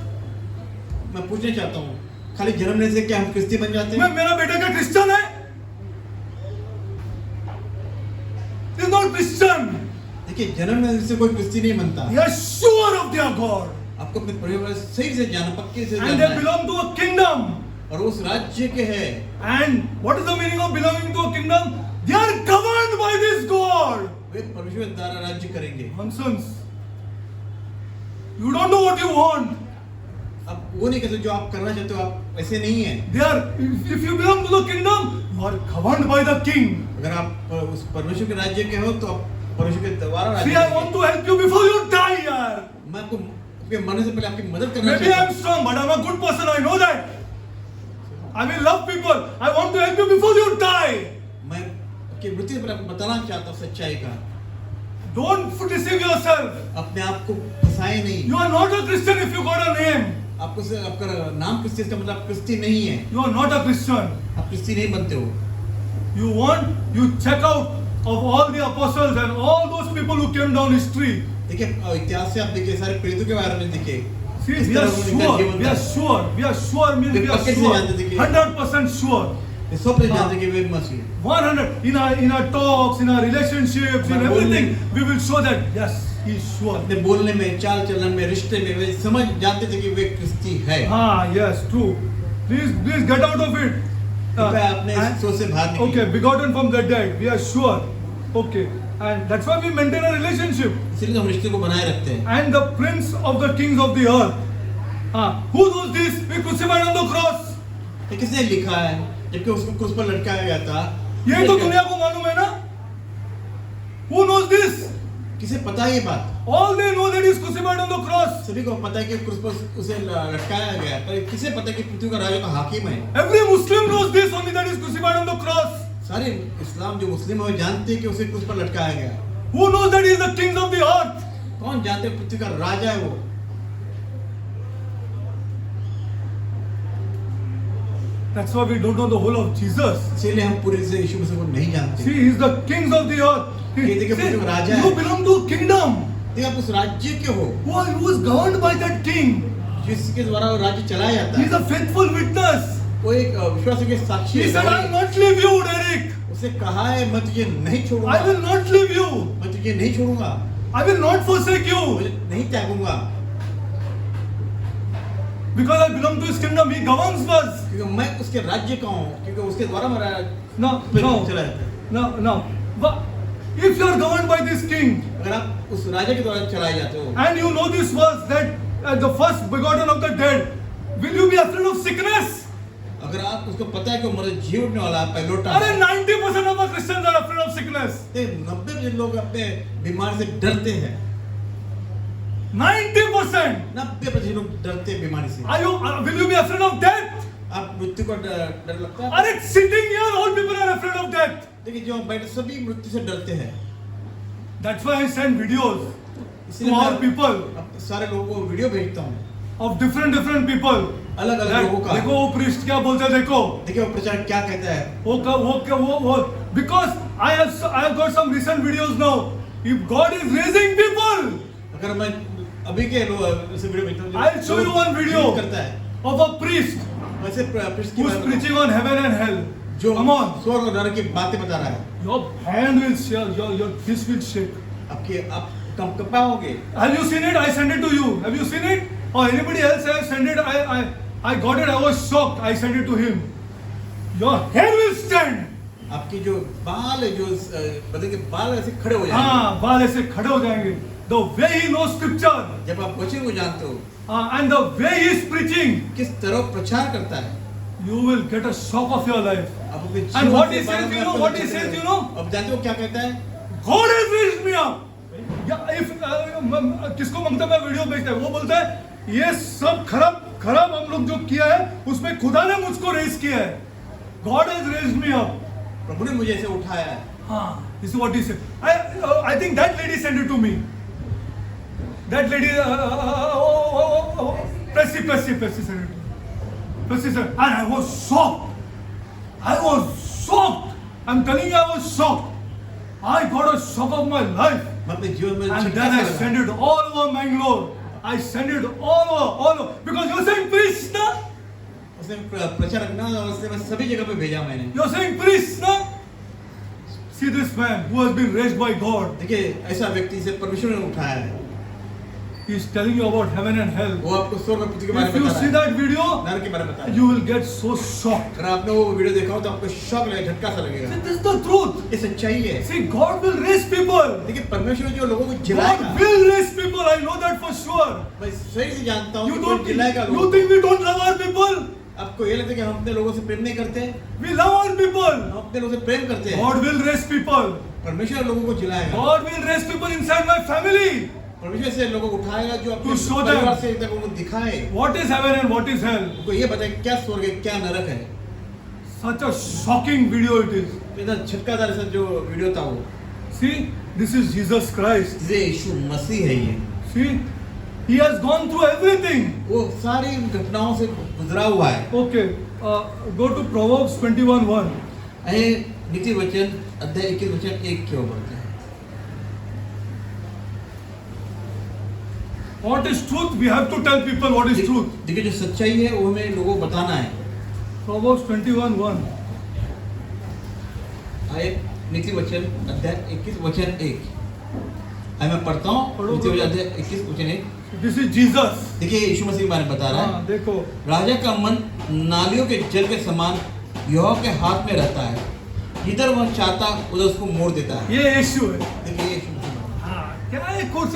मैं पूछना चाहता हूँ, खाली जन्मने से क्या हम क्रिश्चियन बन जाते हैं? मेरा बेटा क्या क्रिश्चियन है? He is not Christian. देखिए, जन्मने से कोई क्रिश्चियन नहीं बनता। They are sure of their God. आपको अपने परिवार सही से जाना, पक्के से And जानना they है। belong to a kingdom. और उस राज्य के है। And what is the meaning of belonging to a kingdom? They are governed by this God. वे परमेश्वर द्वारा राज्य करेंगे। Nonsense. You don't know what you want. आप वो नहीं कहते जो आप करना चाहते हो, आप ऐसे नहीं है। They are, if you belong to the kingdom, you are governed by the king. अगर आप उस परमेश्वर के राज्य के हो तो आप परमेश्वर के द्वारा राज्य See, I करेंगे। want to help you before you die, यार. मैं आपको आपके मरने से पहले आपकी मदद करना Maybe I चाहता am strong, but I am a good person. I know that. I will love people. I want to help you before you die. हूँ। मैं आपकी मृत्यु से पहले आपको बताना चाहता हूँ सच्चाई का। Don't deceive yourself. अपने आप को फंसाए नहीं। You are not a Christian if you got a name. आपको से आपका नाम क्रिश्चियन का मतलब क्रिश्चियन नहीं है। You are not a Christian. आप क्रिश्चियन नहीं बनते हो। You check out of all the apostles and all those people who came down history. देखिए, इतिहास से आप देखिए, सारे प्रेरितों के बारे में देखिए। See, इस we तरह are उन्होंने क्या sure, जीवन we are था। sure, we are sure means we are पक्के से sure, जानते थे कि- 100% sure. ये सब लोग जानते हैं कि वे मसीह। 100 in our talks, in our relationships, in मैं everything, बोलने- we will show that yes, he is sure. अपने बोलने में, चाल चलन में, रिश्ते में वे समझ जानते थे कि वे क्रिश्ची है। Ah, yes, true. Please get out of it. कृपया अपने इस And- सोच से बाहर निकलिए। okay, begotten from the dead, we are sure. Okay, and that's why we maintain a relationship. इसलिए हम रिश्ते को बनाए रखते हैं। And the prince of the kings of the earth. Who knows this? We crucified on the cross. ये किसने लिखा है? जबकि उसको क्रूस पर लटकाया गया था। यही तो दुनिया को मालूम है ना? Who knows this? किसे पता है ये बात? All they know that he is crucified on the cross. सभी को पता है कि क्रूस पर उसे लटकाया गया, पर किसे पता है कि पृथ्वी का राजा का हाकिम है? Every Muslim knows this only that he is crucified on the cross. सारे इस्लाम जो मुस्लिम है वो जानते हैं कि उसे क्रूस पर लटकाया गया। Who knows that he is the king of the earth? कौन जानते हैं पृथ्वी का राजा है वो? That's why we don't know the whole of Jesus. इसीलिए हम पूरे से यीशु मसीह को नहीं जानते। See, he is the king of the earth. ये देखिए, See, वो राजा है। you belong to a kingdom. देखिए, आप उस राज्य के हो Who is governed by that king. जिसके द्वारा वो राज्य चलाया जाता He is है। a faithful witness. वो एक विश्वास के साक्षी He said, I will not leave you, Derek. उसे कहा है, मैं तुझे नहीं I छोड़ूंगा, will not leave you. मैं तुझे नहीं छोड़ूंगा, I will not forsake you. मुझे नहीं त्यागूंगा, Because I belong to his kingdom. He governs us. क्योंकि मैं उसके राज्य का हूँ, क्योंकि उसके द्वारा मेरा Now, चला जाता है। now. If you are governed by this king, अगर आप उस राजा के द्वारा चलाए जाते हो, and you know this verse that the first begotten of the dead, will you be afraid of sickness? अगर आप उसको पता है कि वो मरे जी उठने वाला है, पहलोटा अरे 90% of our Christians are afraid of sickness. 90% लोग अपने बीमारी से डरते हैं। 90%. 90% लोग डरते हैं बीमारी से। Will you be afraid of death? आप मृत्यु को डर लगता है? अरे sitting here, all people are afraid of death. देखिए, जो बैठे सभी मृत्यु से डरते हैं। That's why I send videos इसलिए to all मैं people अब सारे लोगों को वीडियो भेजता हूँ, of different people. अलग-अलग लोगों का। देखो वो priest क्या बोलते हैं, देखो देखिए वो प्रचार क्या कहता है। वो because I have got some recent videos now. If God is raising people, अगर मैं अभी के लोग ऐसे वीडियो भेजता हूँ, I'll show you one video करता है of a priest वैसे प्रीस्ट की who is बात preaching on heaven and hell. जो Come on, स्वर्ग और नरक की बातें बता रहा है। your hand will shake, your fist will shake. आपके आप कंपाओगे। Have you seen it? I sent it to you. Have you seen it? Or anybody else have sent it? I got it. I was shocked. I sent it to him. Your hair will stand. आपकी जो बाल है, जो बदन के बाल ऐसे खड़े हो जाएंगे। हाँ, बाल ऐसे खड़े हो जाएंगे. The way he knows scripture, जब आप वचन को जानते हो, and the way he is preaching, किस तरह प्रचार करता है, you will get a shock of your life. आप अपने And जीवन what के he बारे says, में you know, आपको what he लक्षण says, है। you know? अब जानते हो क्या कहता है? God has raised me up. Yeah, if किसको मांगता मैं वीडियो भेजता है, वो बोलता है ये सब खराब हम लोग जो किया है उसमें खुदा ने मुझको रेज किया है. God has raised me up. प्रभु ने मुझे ऐसे उठाया है। This is what he said. I think that lady sent it to me. That lady, Pressy sent it to me. Pressy said, and I was shocked. I'm telling you, I was shocked. I got a shock of my life. मैं अपने जीवन में And झटका then I सा लगा। sent it all over Mangalore. I sent it all over. Because you're saying priest, na? उसने प्रचार करना और उसने मैं सभी जगह पे भेजा मैंने। You're saying priest, na? See this man who has been raised by God. देखिए ऐसा व्यक्ति से परमेश्वर ने उठाया है। He's telling you about heaven and hell. वो आपको स्वर्ग और पृथ्वी के बारे If में you बता see रहा है। that video, नरक के बारे में बता रहा है। you will get so shocked. अगर आपने वो वीडियो देखा हो तो आपको शॉक लगेगा, झटका सा लगेगा। See, this is the truth. ये सच्चाई है। See, God will raise people. देखिए परमेश्वर जो लोगों को जिलाएगा, God will raise people. I know that for sure. मैं सही से जानता हूँ You कि don't वो जिलाएगा think, you लोगों think we don't love our people? को। आपको ये लगता है कि हम अपने लोगों से प्रेम नहीं करते? We love our people. हम अपने लोगों से प्रेम करते हैं। God will raise people. परमेश्वर लोगों को जिलाएगा। God will raise people inside my family. परमेश्वर से लोगों को उठाएगा जो अपने To show them. परिवार से तक उनको दिखाए। What is heaven and what is hell? उनको ये बताए क्या स्वर्ग है, क्या नरक है। Such a shocking video it is. इतना झटकादार सा जो वीडियो था वो। See, this is Jesus Christ. ये यीशु मसीह है ये। See, he has gone through everything. वो सारी घटनाओं से गुजरा हुआ है। Okay, go to Proverbs 21:1. अहे नीति वचन अध्याय 21 वचन 1 की ओर बढ़ते हैं। What is truth? We have to tell people what is truth. देखिए जो सच्चाई है वो हमें लोगों को बताना है। Proverbs 21:1. आए नीति वचन अध्याय 21 वचन 1। आए मैं पढ़ता हूँ पढ़ो, नीति वचन पढ़ो। अध्याय 21 वचन 1। This is Jesus. देखिए यीशु मसीह के बारे में बता रहा है। हाँ, देखो राजा का मन नालियों के जल के समान यहोवा के हाथ में रहता है, जिधर वह चाहता उधर उसको मोड़ देता है। ये यीशु है। देखिए यीशु मसीह। हाँ, क्या है cross?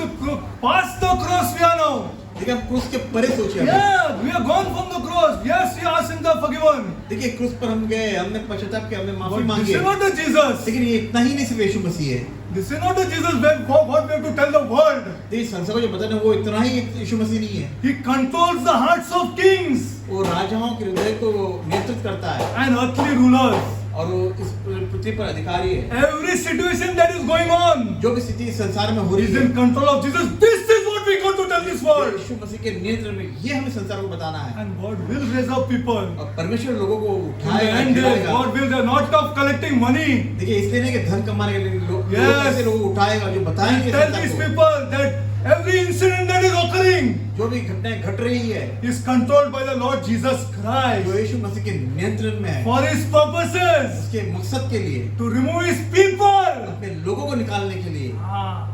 Past the cross we are now. देखिए हम क्रूस के परे सोचिए। Yeah, we are gone from the cross. Yes, we are sins are forgiven. देखिए क्रूस पर हम गए, हमने पश्चाताप किया, हमने माफी But this मांगी। is not the Jesus. लेकिन ये इतना ही नहीं सिर्फ यीशु मसीह है। This is not the Jesus what we have to tell the world. देखिए संसार को जो बताना वो इतना ही यीशु मसीह नहीं है। He controls the hearts of kings वो राजाओं के हृदय को नियंत्रित करता है and earthly rulers. और वो इस पृथ्वी पर अधिकारी है। Every situation that is going on जो भी स्थिति इस संसार में हो is रही है, in control of Jesus. This is what we got to tell this world. यीशु मसीह के नियंत्रण में ये हमें संसार को बताना है। And God will raise up people. और परमेश्वर लोगों को In the उठाएगा, end days, जिलाएगा। God will not of collecting money. देखिए इसलिए नहीं कि धन कमाने के लिए लोग Yes. ऐसे लोगों को उठाएगा जो बताएंगे Tell संसार these को। people that every incident that is occurring जो भी घटनाएं घट रही है is controlled by the Lord Jesus जो Christ यीशु मसीह के नियंत्रण में है, for His purposes उसके मकसद के लिए, to remove His people. अपने लोगों को निकालने के लिए। Ah,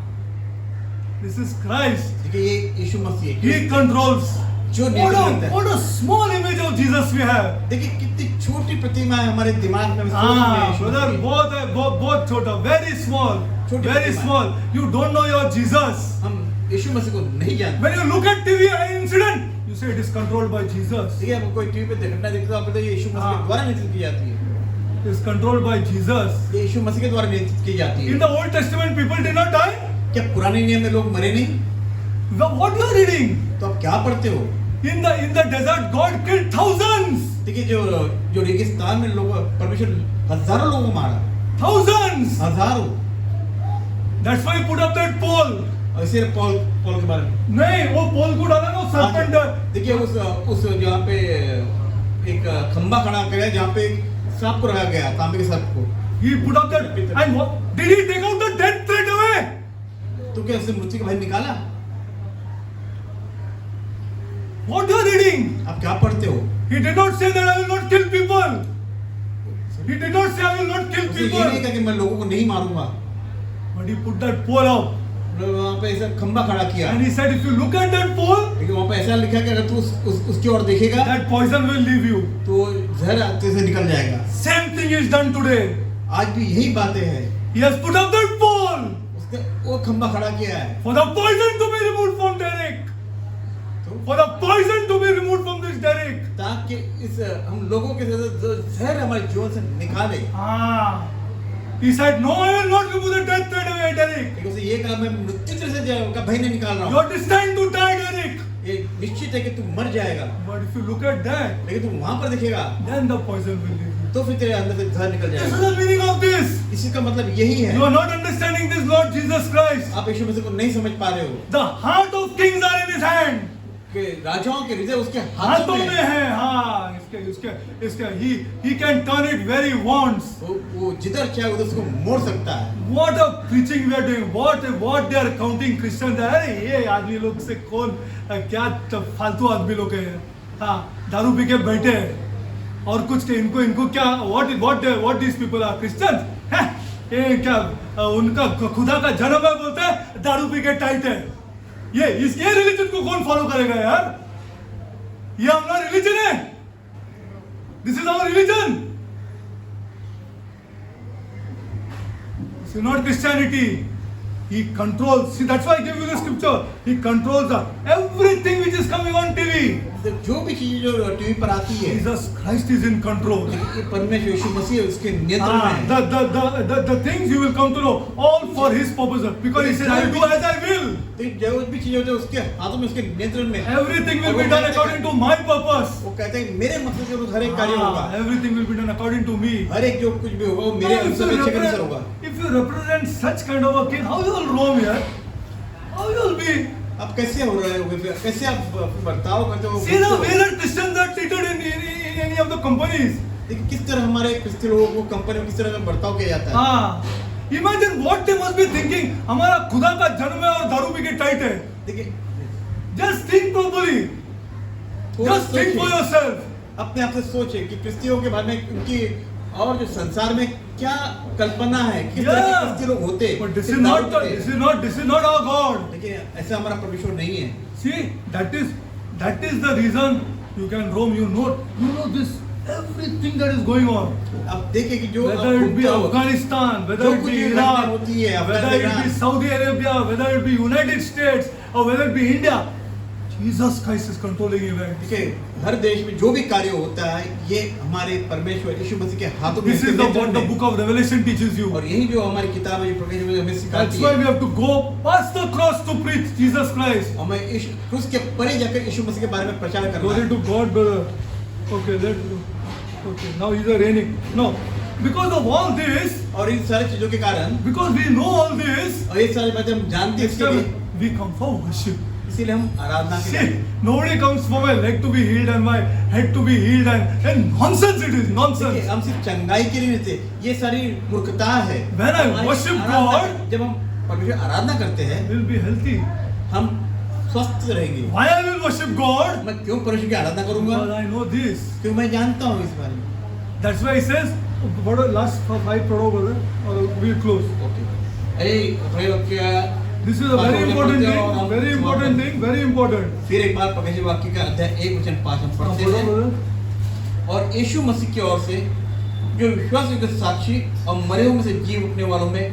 this is Christ. देखिए ये यीशु मसीह है He controls. जो What नियंत्रण करता है। a small image of Jesus we have. देखिए कितनी छोटी प्रतिमा है हमारे दिमाग में, सोच में Ah, यीशु brother, मसीह। both chota, very small, छोटी very प्रतिमा है। small. You don't know your Jesus. हम यीशु मसीह को नहीं जानते। When you look at TV incident, you say it is controlled by Jesus. देखिए हम कोई टीवी पे घटना देखते हो आप बोलते हैं ये यीशु मसीह के हाँ। द्वारा नियंत्रित की जाती है। It is controlled by Jesus. ये यीशु मसीह के द्वारा नियंत्रित की जाती In है। the Old Testament, people did not die. क्या पुराने नियम में लोग मरे नहीं? What you are reading? तो आप क्या पढ़ते हो? In the desert, God killed thousands. देखिए जो रेगिस्तान में लोग परमेश्वर हजारों लोगों को मारा, Thousands. हजारों। That's why he put up that pole. और इसे पॉल के बारे में नहीं, वो पोल को डाला ना serpent. देखिए उस जहाँ पे एक खंबा खड़ा किया जहाँ पे एक सांप को रखा गया, तांबे के सांप को। He put up that. And what, did he take out the death threat away? तो क्या उसने मृत्यु का भय निकाला? What you are reading? आप क्या पढ़ते हो? He did not say that I will not kill people. He did not say I will not kill उसने ये नहीं people. कहा कि मैं लोगों को नहीं मारूंगा। But he put that pole up. वहाँ पे ऐसा खंबा खड़ा किया, And he said, if you look at that pole, लेकिन वहाँ पे ऐसा लिखा कि अगर तू उसकी ओर देखेगा that poison will leave you. तो जहर तेरे से निकल जाएगा। Same thing is done today. आज भी यही बातें हैं। He has put up that pole उसने वो खंबा खड़ा किया है for the poison to be removed from Derek. तो For the poison to be removed from this Derek. ताकि इस हम लोगों के जो जहर हमारे जीवन से निकाले। Ah. He said, no, I will not remove the death threat away, Derek. लेकिन उसे ये कहा मैं मृत्यु से का भय नहीं निकाल रहा You हूँ। are destined to die, Derek. ये निश्चित है कि तू मर जाएगा, But if you look at that, लेकिन तू वहां पर देखेगा then the poison will leave you. तो फिर तेरे अंदर से जहर निकल This is जाएगा। the meaning of this. इसी का मतलब यही है। You are not understanding this Lord Jesus Christ. आप यीशु मसीह को नहीं समझ पा रहे हो The heart of kings are in his hand. कि राजाओं के हृदय उसके हाथों हाथों में में है। है, हाँ, इसके he can turn it where he wants. वो जिधर चाहे उधर उसको मोड़ सकता है। What a preaching we are doing. What they are counting Christians. अरे ये आदमी लोग से कौन क्या फालतू आदमी लोग हैं, हाँ, दारू पी के बैठे हैं और कुछ के इनको क्या what these people are Christians हैं, ये क्या उनका खुदा का जन्म है बोलते हैं, दारू पी के टाइट है। ये रिलीजन को कौन फॉलो करेगा यार? ये हमारा रिलीजन है। This is our religion. This is not Christianity. He controls. See, that's why I gave you the scripture. He controls everything which is coming on TV. तो जो भी चीजें जो टीवी पर आती है, Jesus Christ is in control. ये परमेश्वर यीशु मसीह उसके नियंत्रण में है। The things you will come to know all for His purposes, because He says, "I will do as I will." तो जो भी चीजें होती है उसके हाथों में, उसके नियंत्रण में। Everything will be done according to my purpose. वो कहते हैं मेरे मकसद के अनुसार हर एक कार्य होगा। Everything will be done according to me. हर एक जो कुछ भी होगा वो मेरे अनुसार इच्छा के अनुसार होगा। If you represent such kind of a king, how you will roam here? How you will be? आप कैसे हो रहे हो, कैसे आप बर्ताव करते हो? See the way that Christians are treated in any of the companies. देखिए किस तरह हमारे क्रिश्चियन लोगों को कंपनी में किस तरह का बर्ताव किया जाता है। हाँ, imagine what they must be thinking. हमारा खुदा का जन्म है और दारू पी के टाइट है। देखिए Just think properly. Just think for yourself. अपने आप से सोचे कि क्रिश्चियों के बारे में उनकी और जो संसार में क्या कल्पना है, किस तरह के क्रिश्चियन लोग होते हैं। But this is not our God. लेकिन ऐसा हमारा परमेश्वर नहीं है। See, that is the reason you can roam. You know this everything that is going on. अब देखिए कि जो Whether it be Afghanistan, whether it be Iraq, होती है, whether it be Saudi Arabia, whether it be United States, or whether it be India, Jesus Christ is controlling events. देखिए हर देश में जो भी कार्य होता है ये हमारे परमेश्वर यीशु मसीह के हाथों में। This is what the book of Revelation teaches you. और यही जो हमारी किताब है, जो प्रकाश में हमें सिखाती That's why है। we have to go past the cross to preach Jesus Christ. हमें इस क्रूस के परे जाकर यीशु मसीह के बारे में प्रचार करना Glory है। to God, brother. Okay, now these are raining. No, because of all this, और इन सारी चीजों के कारण, because we know all this, और ये सारी बातें हम जानते हैं, इसके लिए we come for worship. इसीलिए हम आराधना के लिए। See, nobody comes for my leg to be healed and my head to be healed and nonsense it is, nonsense. देखिए, हम सिर्फ चंगाई के लिए नहीं थे, ये सारी मूर्खता है। When I worship God, जब हम परमेश्वर आराधना करते हैं, we'll be healthy. हम स्वस्थ रहेंगे। Why I will worship God? मैं क्यों परमेश्वर की आराधना करूंगा? Because I know this. क्यों मैं जानता हूँ इस बारे में। That's why he says, what are last 5 paro brother, or we'll close. This is a very important thing, very important thing, very important. फिर एक बार प्रकाशित वाक्य का अध्याय 1:5 हम पढ़ते बोलो, हैं। brother. और यीशु मसीह की ओर से जो विश्वास के साक्षी और मरे हुए में से जी उठने वालों में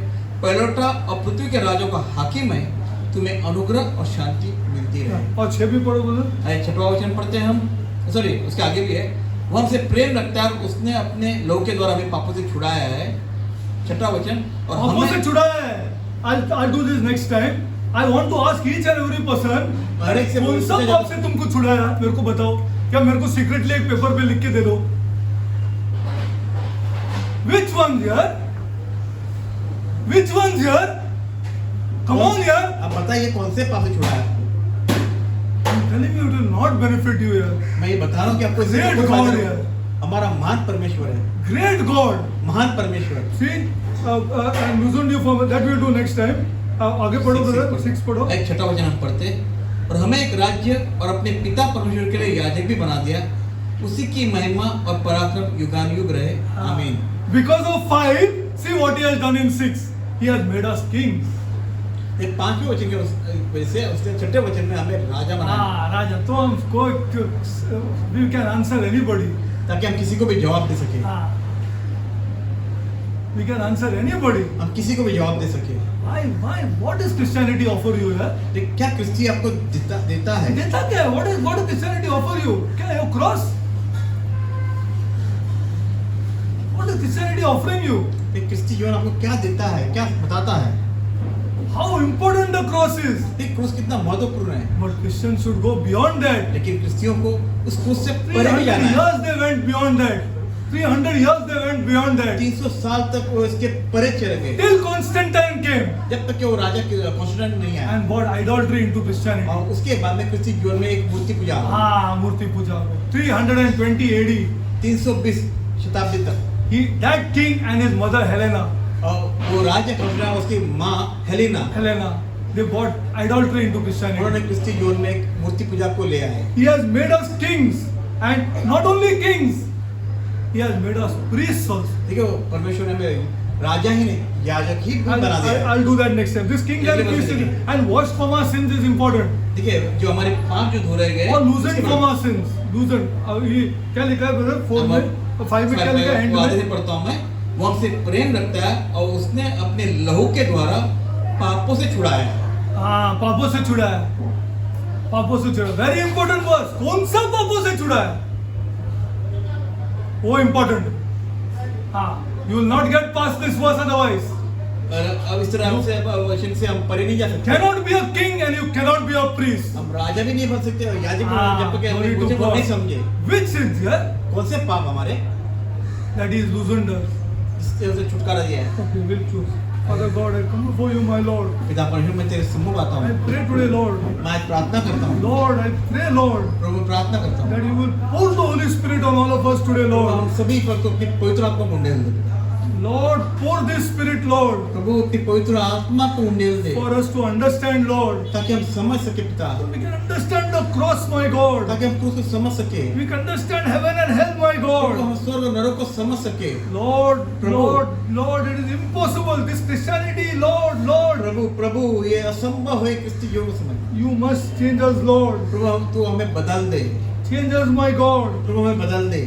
पहलौठा और पृथ्वी के राजों का हाकिम है, तुम्हें अनुग्रह और शांति मिलती रहे। और 6 भी पढ़ो brother. 6वां वचन पढ़ते हैं हम, सॉरी उसके आगे भी है। वो हमसे प्रेम रखता है, उसने अपने लोगों के द्वारा हमें पापों से छुड़ाया है। 6वां वचन। और पापों से हमें छुड़ाया है. I'll do this next time. I want to ask each and every person, हर एक से कौन सा पाप से तुमको छुड़ाया? मेरे को बताओ. क्या मेरे को सीक्रेटली एक पेपर पे लिख के दे दो? Which one here? Which one here? Come on here. अब बताइए कौन से पाप से छुड़ाया? I'm telling you, it will not benefit you here. मैं ये बता रहा हूँ कि आपको इससे Great कोई God फायदा नहीं। है। हमारा महान परमेश्वर है, Great God. महान परमेश्वर। See, and listen to you for that we'll do next time. आगे पढ़ो brother, 6 पढ़ो. एक 6वां वचन हम पढ़ते। और हमें एक राज्य और अपने पिता परमेश्वर के लिए याजक भी बना दिया, उसी की महिमा और पराक्रम युगानुयुग रहे। आमीन। Because of 5, see what he has done in 6. He has made us kings. ये 5वें वचन के वजह से उसने 6ठे वचन में हमें राजा बनाया, राजा तो हमको we can answer anybody. ताकि हम किसी को भी जवाब दे सके। We can answer anybody. हम किसी को भी जवाब दे सके। Why? What does Christianity offer you यार? क्या क्रिश्ची आपको देता है? देता क्या है? What does Christianity offer you? क्या है वो cross? What is Christianity offering you? एक क्रिश्ची जीवन आपको क्या देता है, क्या बताता है? How important the cross is. एक क्रूस कितना महत्वपूर्ण है। But Christians should go beyond that. लेकिन क्रिश्चियों को उस क्रूस से परे भी 300 जाना है। years they went beyond that. 300 years they went beyond that. 300 साल तक वो इसके परे चले गए, Till Constantine came जब तक कि वो राजा कॉन्स्टेंटाइन नहीं आया। and brought idolatry into Christianity. और उसके बाद में क्रिश्चियन जीवन में एक मूर्ति पूजा हुआ। हाँ, मूर्ति पूजा हो गई। 320 AD. 320 शताब्दी तक That king and his mother Helena, और वो राजा कॉन्स्टेंटाइन उसकी माँ Helena, they brought idolatry into Christianity. उन्होंने क्रिश्चियन जीवन में एक मूर्ति पूजा को ले आए। He has made us kings, and not only kings, he has made us priests also. देखो परमेश्वर ने हमें राजा ही नहीं याजक ही बना दिया। I'll do that next time. This king and priest and washed from our sins is important. देखिए जो हमारे पाप जो धो रहे गए और loosened from our sins. Loosened. ये क्या लिखा है brother? 4 में 5 में क्या लिखा है? वो आगे End से पढ़ता हूँ मैं। वो हमसे प्रेम रखता है और उसने अपने लहू के द्वारा पापों से छुड़ाया है। हाँ, पापों से छुड़ा है। पापों से छुड़ा। Very important verse. कौन सा पापों से छुड़ा है? वो important. हाँ, you will not get past this verse otherwise. और अब इस तरह से वचन से हम परे नहीं जा सकते। Cannot be a king and you cannot be a priest. हम राजा भी नहीं बन सकते और याजक भी हाँ, जब तक glory हम to उसे को God. नहीं समझे। Which sins, yeah? कौन से पाप हमारे That is loosened us. इससे उसे छुटकारा दिया है। Okay, we'll choose. Father God, I come before you, my Lord. पिता परमेश्वर मैं तेरे सम्मुख आता I हूँ। pray today, Lord. मैं आज प्रार्थना करता हूँ। Lord, I pray, Lord, प्रभु प्रार्थना करता हूँ। that you will pour the Holy Spirit on all of us today, Prabhu, Lord. हम सभी पर तो अपनी पवित्र आत्मा को उंडेल दे। Lord, pour this Spirit, Lord, प्रभु अपनी पवित्र आत्मा को उंडेल दे for us to understand, Lord. ताकि हम समझ सके पिता, We can understand the cross, my God. ताकि हम क्रूस को समझ सके, We can understand heaven and hell, my Prabhu God. हम स्वर्ग और नरक को समझ सके। Lord, Prabhu. Lord, Lord, it is impossible. This Christianity, Lord, Lord, प्रभु प्रभु ये असंभव है क्रिस्ती योग को समझना। you must change us, Lord. प्रभु हम तू हमें बदल दे, Change us, my God. प्रभु हमें बदल दे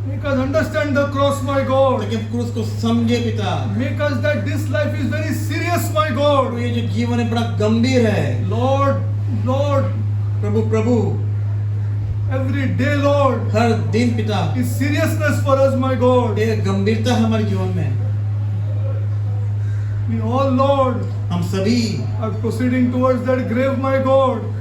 Make us understand the cross, my God. ताकि हम क्रूस को समझे पिता। Make us that this life is very serious, my God. प्रभु ये जो जीवन है बड़ा गंभीर है। Lord, Lord, प्रभु प्रभु every day, Lord, हर दिन पिता is seriousness for us, my God. ये गंभीरता है हमारे जीवन में। We all, Lord, हम सभी are proceeding towards that grave, my God,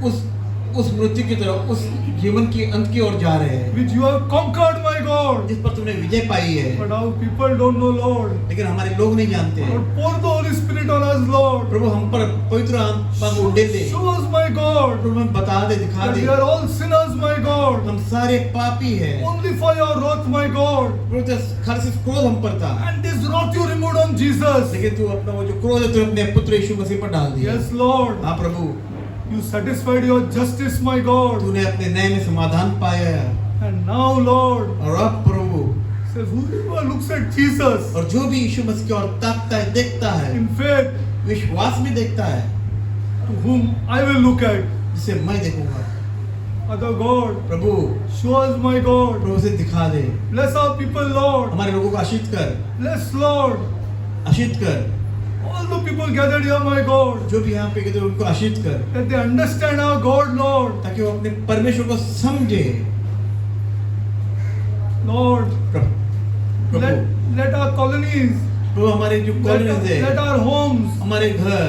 उस मृत्यु की तरफ, उस जीवन की अंत की ओर जा रहे हैं which you have conquered, my God. जिस पर तुमने विजय पाई है। But how people don't know, Lord. लेकिन हमारे लोग नहीं जानते। Lord, pour the Holy Spirit on us, Lord. प्रभु हम पर पवित्र आत्मा को उंडेल दे। Show us, my God, प्रभु हमें बता दे, दिखा that they, we are all sinners, my God. हम सारे पापी हैं। Only for your wrath, my God. प्रभु तेरा खाली सिर्फ क्रोध हम पर था, And this wrath you removed on Jesus. लेकिन तू अपना वो जो क्रोध है तू अपने पुत्र यीशु मसीह पर डाल दिया। Yes, Lord. हाँ प्रभु, You satisfied your justice, my God. तूने अपने न्याय में समाधान पाया है। And now, Lord, और अब प्रभु says whoever looks at Jesus और जो भी यीशु मसीह की ओर ताकता है, देखता है, in faith, विश्वास में देखता है, to whom I will look at. जिसे मैं देखूंगा। Other God, Prabhu show us, my God. प्रभु से दिखा दे, Bless our people, Lord. हमारे लोगों को आशीष कर, Bless, Lord. आशीष कर, All the people gathered here, my God, जो भी यहाँ पे कहते हैं उनको आशीष कर, that they understand our God, Lord. ताकि वो अपने परमेश्वर को समझे। Lord, Prabhu let our colonies, प्रभु हमारे जो कॉलोनीज है, let our homes हमारे घर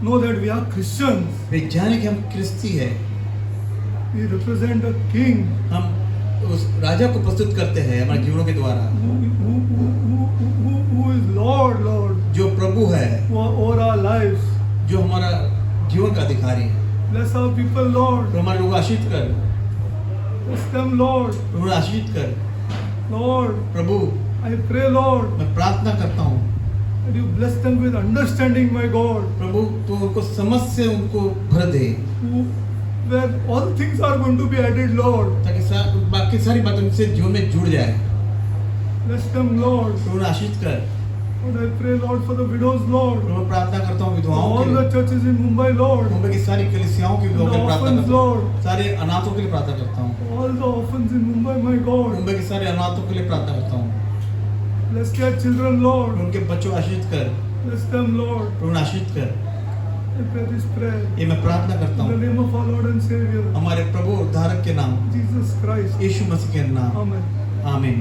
know that we are Christians. वे जाने कि हम क्रिस्ती है। We represent a king हम उस राजा को प्रस्तुत करते हैं हमारे जीवनों के द्वारा, who is Lord, Lord, जो प्रभु है, over our lives. जो हमारा जीवन का अधिकारी है। Bless our people, Lord. तो हमारे लोगों को आशीष कर, Bless them, Lord. प्रभु आशीष कर। Lord, Prabhu I pray, Lord, मैं प्रार्थना करता हूँ that you bless them with understanding, my God, प्रभु तो उनको समझ से उनको भर दे, where all things are going to be added, Lord. ताकि बाकी सारी बातें उनसे जीवन में जुड़ जाए। Bless them, Lord. प्रभु आशीष कर। Lord, I pray, Lord, for the widows, Lord. प्रभु प्रार्थना करता हूँ विधवाओं All के the लिए, churches in Mumbai, Lord. Mumbai की सारी कलीसियाओं की विधवाओं के लिए The प्रार्थना orphans, करता हूँ, Lord. सारे अनाथों के लिए प्रार्थना करता हूँ, All the orphans in Mumbai, my God. Mumbai के सारे अनाथों के लिए प्रार्थना करता हूँ। Bless their children, Lord. उनके बच्चों को आशीष कर, Bless them, Lord. प्रभु आशीष कर। I pray this prayer ये मैं प्रार्थना करता in the हूँ name of our Lord and Savior, हमारे प्रभु और उद्धारक के नाम Jesus Christ. यीशु मसीह के नाम, Amen. आमीन।